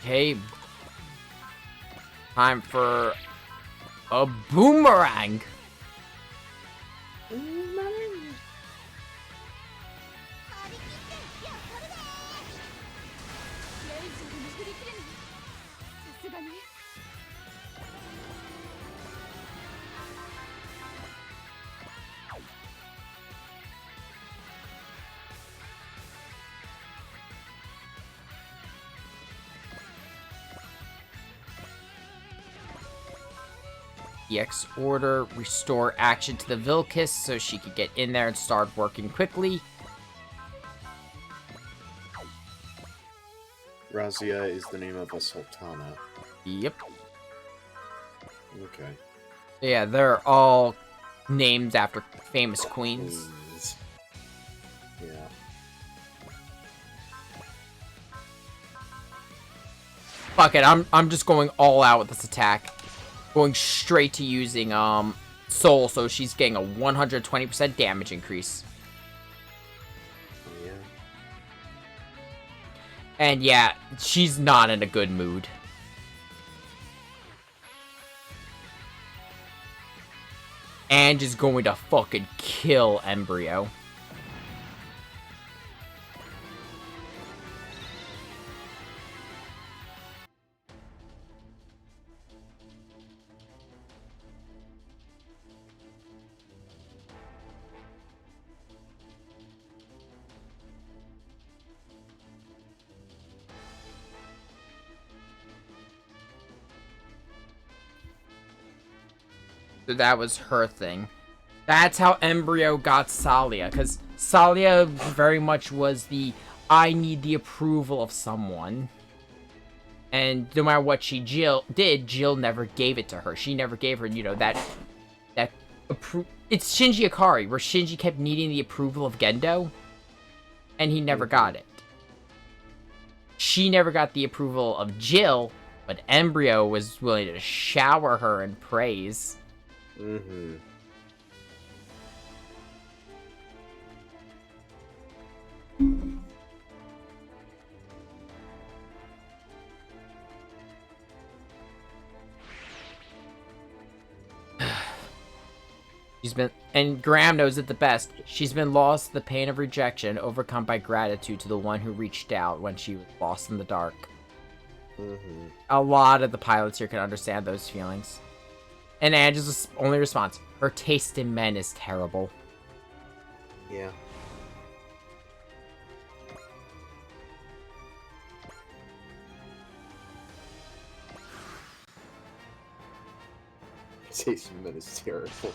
Okay. Time for a boomerang. EX order, restore action to the Vilkis so she could get in there and start working quickly. Razia is the name of a sultana. Yep. Okay. Yeah, they're all named after famous queens. Yeah. Fuck it, I'm just going all out with this attack. Going straight to using Soul, so she's getting a 120% damage increase. Oh, yeah. And yeah, she's not in a good mood. And is going to fucking kill Embryo. So that was her thing. That's how Embryo got Salia, because Salia very much was the I need the approval of someone. And no matter what Jill never gave it to her. She never gave her, that it's Shinji Ikari, where Shinji kept needing the approval of Gendo, and he never got it. She never got the approval of Jill, but Embryo was willing to shower her in praise. Mm-hmm. And Graham knows it the best. She's been lost to the pain of rejection, overcome by gratitude to the one who reached out when she was lost in the dark. Mm-hmm. A lot of the pilots here can understand those feelings. And Angela's only response, her taste in men is terrible. Yeah. Taste in men is terrible.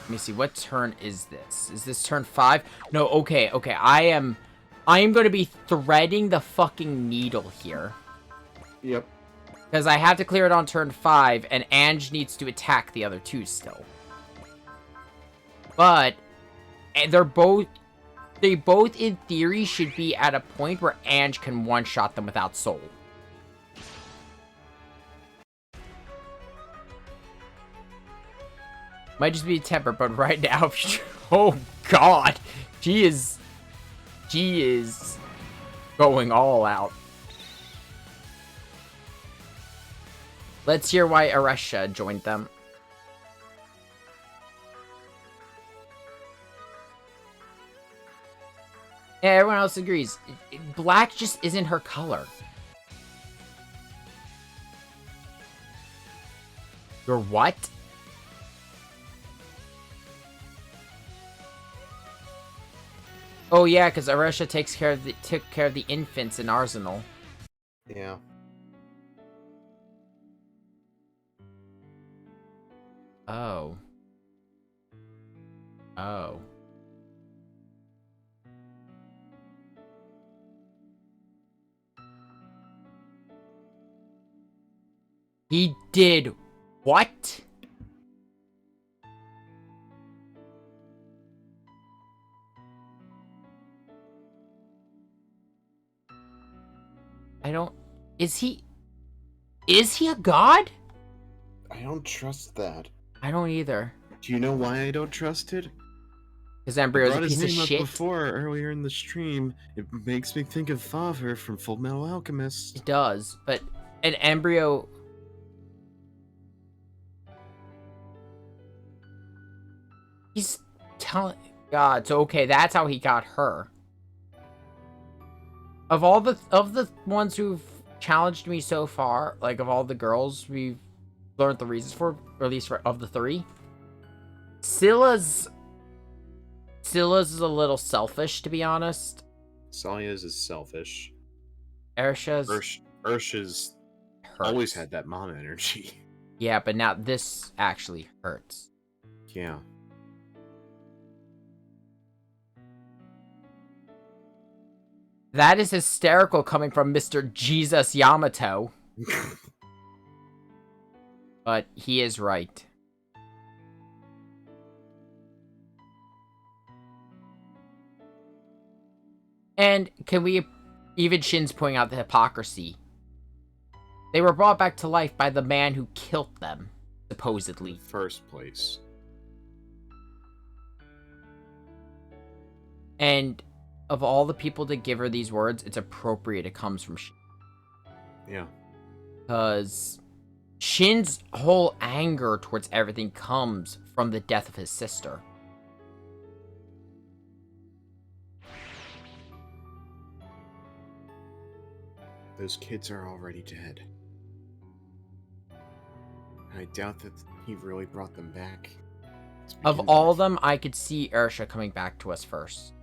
Let me see, what turn is this? Is this turn 5? No, okay. I am going to be threading the fucking needle here. Yep. Because I have to clear it on turn 5, and Ange needs to attack the other two still. But they both in theory should be at a point where Ange can one-shot them without soul. Might just be a temper, but right now, oh god, she is going all out. Let's hear why Aresha joined them. Yeah, everyone else agrees. Black just isn't her color. Your what? Oh yeah, because Aresha took care of the infants in Arsenal. Yeah. Oh. Oh. He did what? I don't... Is he a god? I don't trust that. I don't either. Do you know why I don't trust it? Because Embryo's a piece of brought his name shit. up before, earlier in the stream. It makes me think of Father from Full Metal Alchemist. It does, but an Embryo... He's telling... God, so okay, that's how he got her. Of the ones who've challenged me so far, like of all the girls we've learned the reasons for, or at least of the 3, Scylla's is a little selfish, to be honest. Salia's is selfish. Ursha's always had that mom energy. Yeah, but now this actually hurts. Yeah. That is hysterical coming from Mr. Jesus Yamato. But he is right. And can we... Even Shin's pointing out the hypocrisy. They were brought back to life by the man who killed them, supposedly. In the first place. And of all the people to give her these words, it's appropriate it comes from Shin. Yeah. Because Shin's whole anger towards everything comes from the death of his sister. Those kids are already dead. I doubt that he really brought them back. Of all of them, I could see Ursha coming back to us first.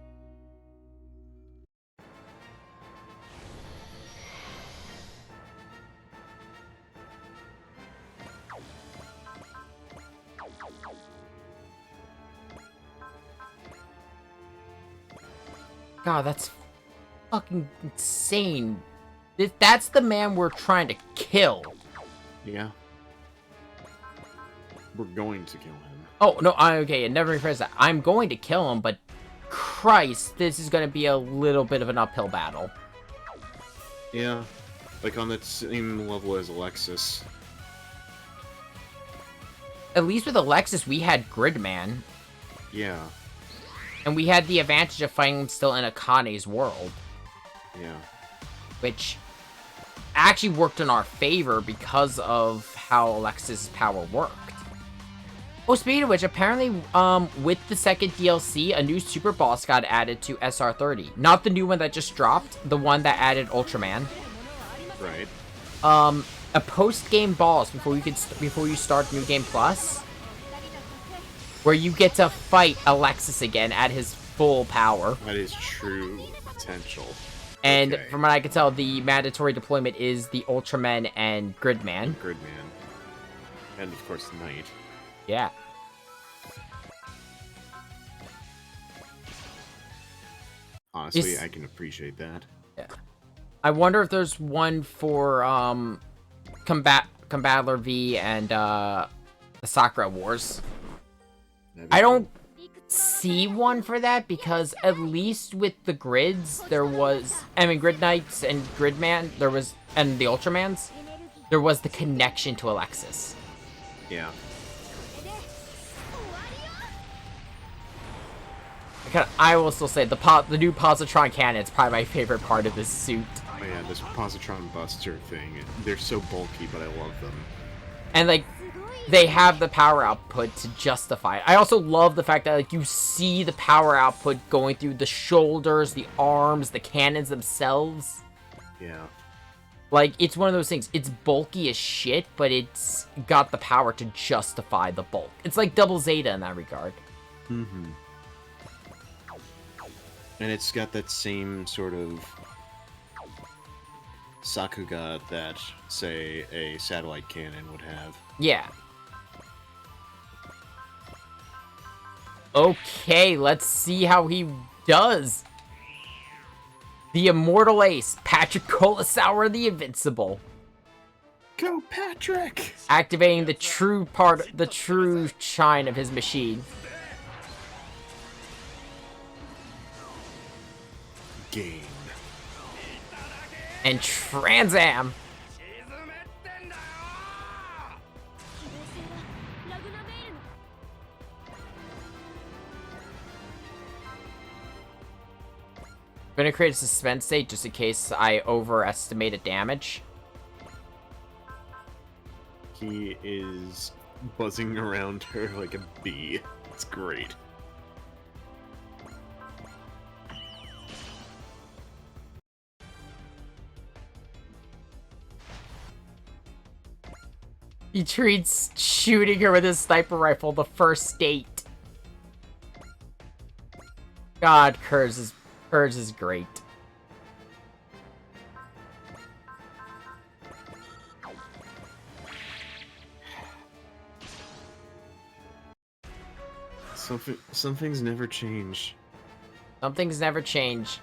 God, that's fucking insane. That's the man we're trying to kill. Yeah. We're going to kill him. Oh, no, okay, it never rephrased that. I'm going to kill him, but Christ, this is going to be a little bit of an uphill battle. Yeah. Like on that same level as Alexis. At least with Alexis, we had Gridman. Yeah. And we had the advantage of fighting him still in Akane's world. Yeah. Which actually worked in our favor because of how Alexis' power worked. Oh, speaking of which, apparently, with the second DLC, a new super boss got added to SR30. Not the new one that just dropped, the one that added Ultraman. Right. A post-game boss before you start New Game Plus, where you get to fight Alexis again at his full power. That is true potential. And okay. From what I can tell, the mandatory deployment is the Ultraman and Gridman. Gridman. And of course, Knight. Yeah. Honestly, I can appreciate that. Yeah. I wonder if there's one for Combattler V and the Sakura Wars. I don't see one for that because at least with the grids there was, I mean, Grid Knights and Gridman, there was, and the Ultramans, there was the connection to Alexis. Yeah. I will still say the new positron cannon is probably my favorite part of this suit. Oh yeah, this positron buster thing. They're so bulky, but I love them. And like, they have the power output to justify it. I also love the fact that like you see the power output going through the shoulders, the arms, the cannons themselves. Yeah. Like, it's one of those things. It's bulky as shit, but it's got the power to justify the bulk. It's like Double Zeta in that regard. Mm-hmm. And it's got that same sort of Sakuga that, say, a satellite cannon would have. Yeah. Okay, let's see how he does. The Immortal Ace, Patrick Colasour the Invincible. Go, Patrick! Activating the true shine of his machine. Game. And Transam. I'm gonna create a suspense state just in case I overestimated damage. He is buzzing around her like a bee. It's great. He treats shooting her with his sniper rifle the first state. God, Kurz is great. Some things never change. Some things never change.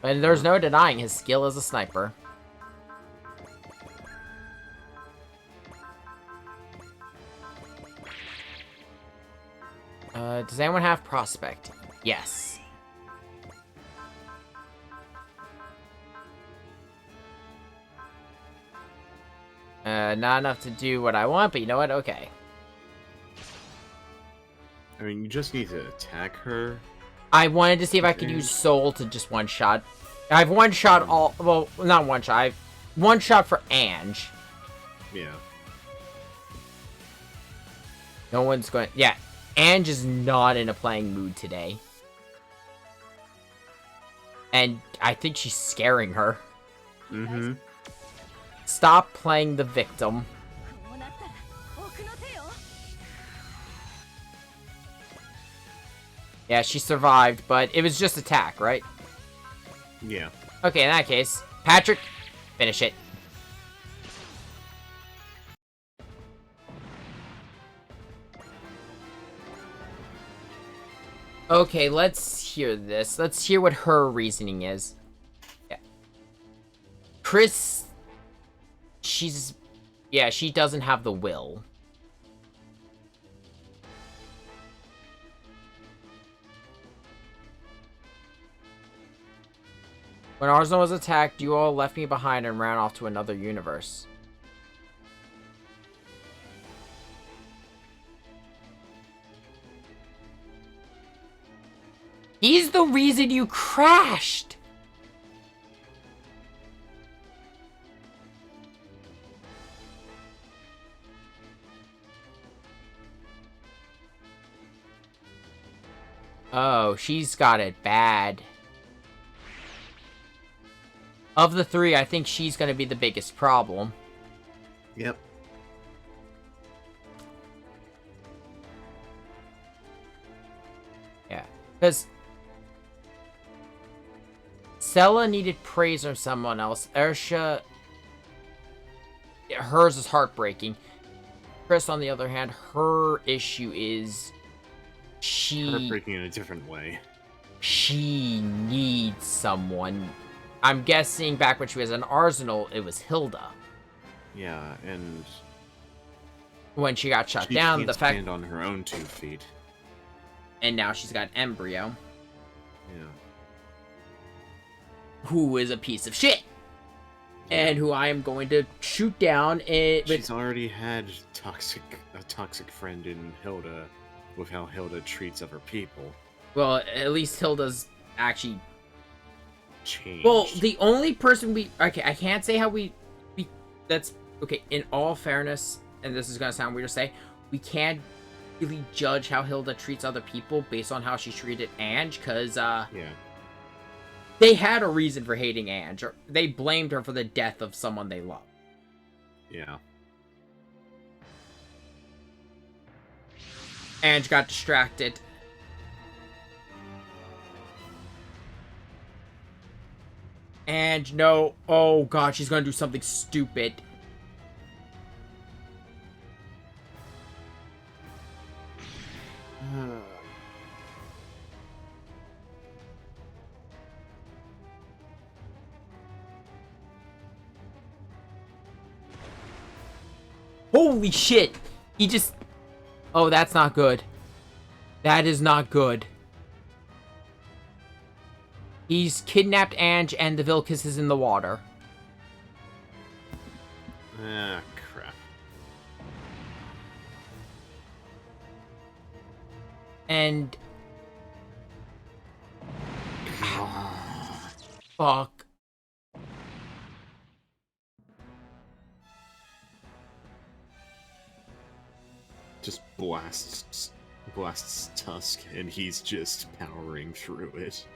And there's no denying his skill as a sniper. Does anyone have prospect? Yes. Not enough to do what I want, but you know what? Okay. I mean, you just need to attack her. I wanted to see if I could use Soul to just one-shot. I've one-shot all... Well, not one-shot. I've one-shot for Ange. Yeah. No one's going... Yeah, Ange is not in a playing mood today. And I think she's scaring her. Mm-hmm. Stop playing the victim. Yeah, she survived, but it was just attack, right? Yeah. Okay, in that case, Patrick, finish it. Okay, let's hear this. Let's hear what her reasoning is. Yeah. Chris, yeah, she doesn't have the will. When Arsenal was attacked, you all left me behind and ran off to another universe. He's the reason you crashed! Oh, she's got it bad. Of the three, I think she's gonna be the biggest problem. Yep. Yeah, because Sella needed praise from someone else. Ursha, hers is heartbreaking. Chris, on the other hand, her issue is heartbreaking in a different way. She needs someone. I'm guessing back when she was an Arsenal, it was Hilda. Yeah, and when she got shut down, the fact stand on her own 2 feet. And now she's got Embryo. Yeah. Who is a piece of shit. And who I am going to shoot down. She's already had a toxic friend in Hilda with how Hilda treats other people. Well, at least Hilda's actually changed. Well, the only person okay, I can't say how we that's okay, in all fairness, and this is gonna sound weird to say, we can't really judge how Hilda treats other people based on how she treated Ange, because yeah, they had a reason for hating Ange, or they blamed her for the death of someone they love. Yeah. Ange got distracted. And no, oh god, she's gonna do something stupid. Holy shit! He just... Oh, that's not good. That is not good. He's kidnapped Ange and the Vilcus is in the water. Ah, crap. And... Fuck. Just blasts Tusk, and he's just powering through it.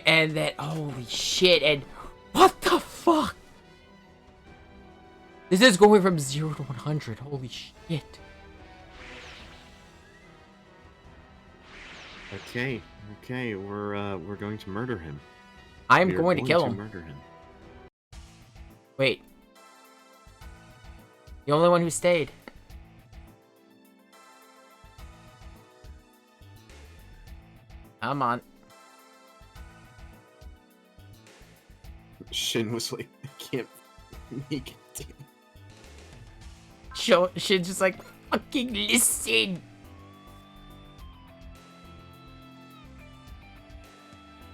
And that, holy shit, and what the fuck? This is going from 0 to 100, holy shit. Okay, we're going to murder him. I'm going to kill him. Murder him. Wait. The only one who stayed. Come on. Shin was like, I can't make it. Shin's just like, fucking listen.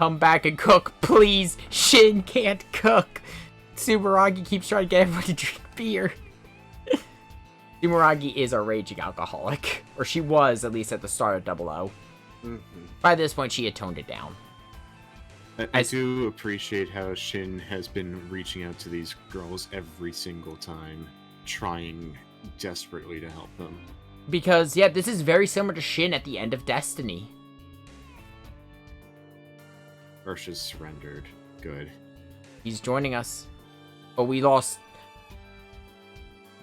Come back and cook, please. Shin can't cook. Sumeragi keeps trying to get everyone to drink beer. Sumeragi is a raging alcoholic. Or she was, at least at the start of Double O. By this point, she had toned it down. I do appreciate how Shin has been reaching out to these girls every single time, trying desperately to help them. Because, yeah, this is very similar to Shin at the end of Destiny. Ursha's surrendered. Good. He's joining us. But we lost...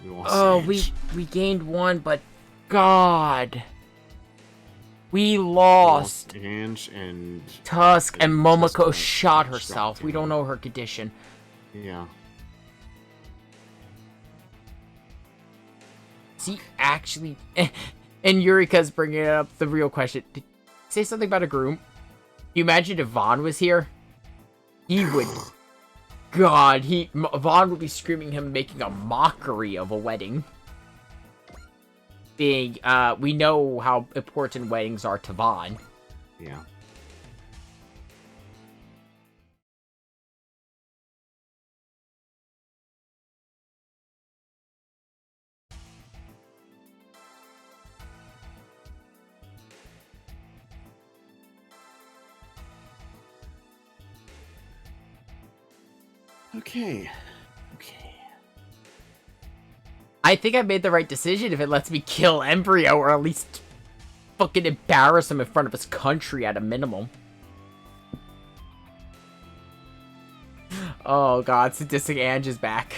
we gained one, but... God... We lost Ange and Tusk, and Momoko shot herself. We don't know her condition. Yeah. See, actually... And Eureka's bringing up the real question. Did you say something about a groom? You imagine if Vaughn was here? He would... God, Vaughn would be screaming him, making a mockery of a wedding. Being, we know how important weddings are to Vaughn. Yeah. Okay. I think I made the right decision if it lets me kill Embryo, or at least fucking embarrass him in front of his country at a minimum. Oh god, Sadistic Ange is back.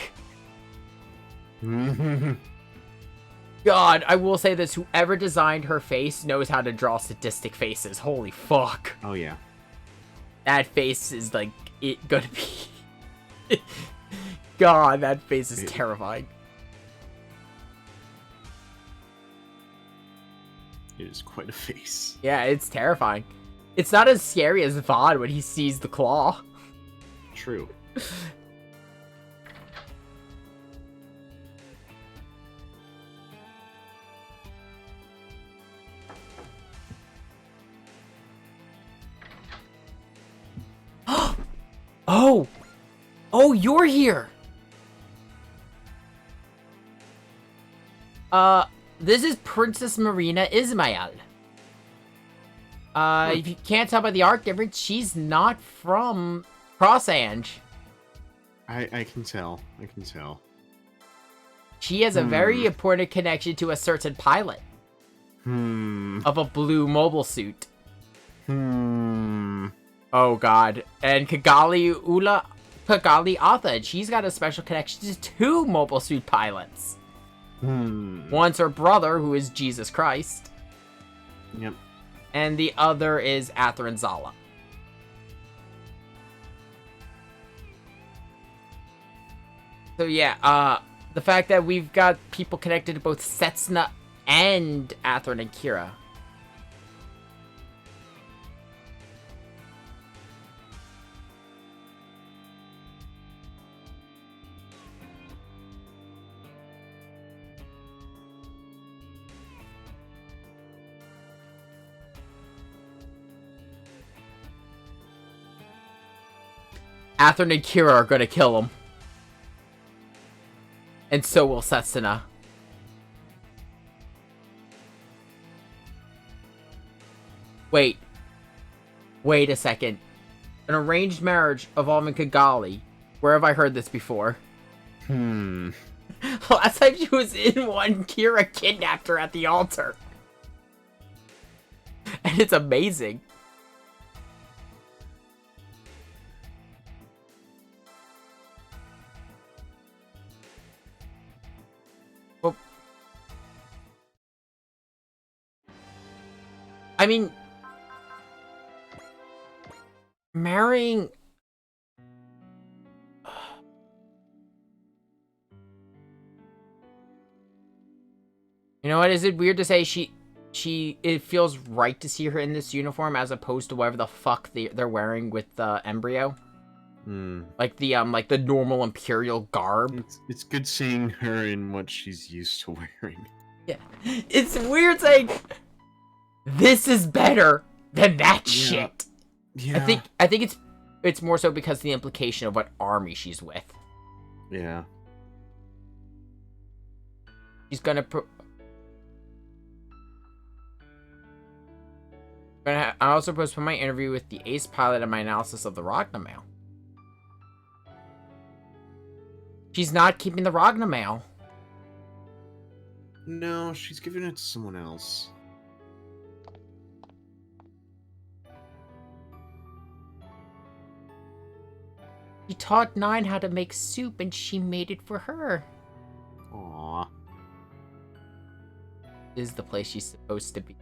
God, I will say this, whoever designed her face knows how to draw sadistic faces. Holy fuck. Oh yeah. That face is like, gonna be... God, that face is terrifying. It is quite a face. Yeah, it's terrifying. It's not as scary as Vaughn when he sees the claw. True. Oh! Oh, you're here! This is Princess Marina Ismael. If you can't tell by the art difference, she's not from Cross Ange. I can tell. I can tell. She has a very important connection to a certain pilot. Of a blue mobile suit. Oh god. And Kigali Atha, she's got a special connection to 2 mobile suit pilots. One's her brother, who is Jesus Christ. Yep. And the other is Atherin Zala. So yeah, the fact that we've got people connected to both Setsuna and Atherin and Kira. Atherin and Kira are gonna kill him. And so will Setsuna. Wait. Wait a second. An arranged marriage involving Kigali. Where have I heard this before? Last time she was in one, Kira kidnapped her at the altar. And it's amazing. Well, I mean, marrying... You know what, is it weird to say it feels right to see her in this uniform as opposed to whatever the fuck they're wearing with the Embryo? Like the normal Imperial garb. It's good seeing her in what she's used to wearing. Yeah. It's weird saying, this is better than that shit. Yeah. I think it's more so because of the implication of what army she's with. Yeah. She's gonna I also postponed my interview with the ace pilot and my analysis of the Ragna mail. She's not keeping the Ragna mail. No, she's giving it to someone else. She taught Nine how to make soup and she made it for her. Aww. This is the place she's supposed to be.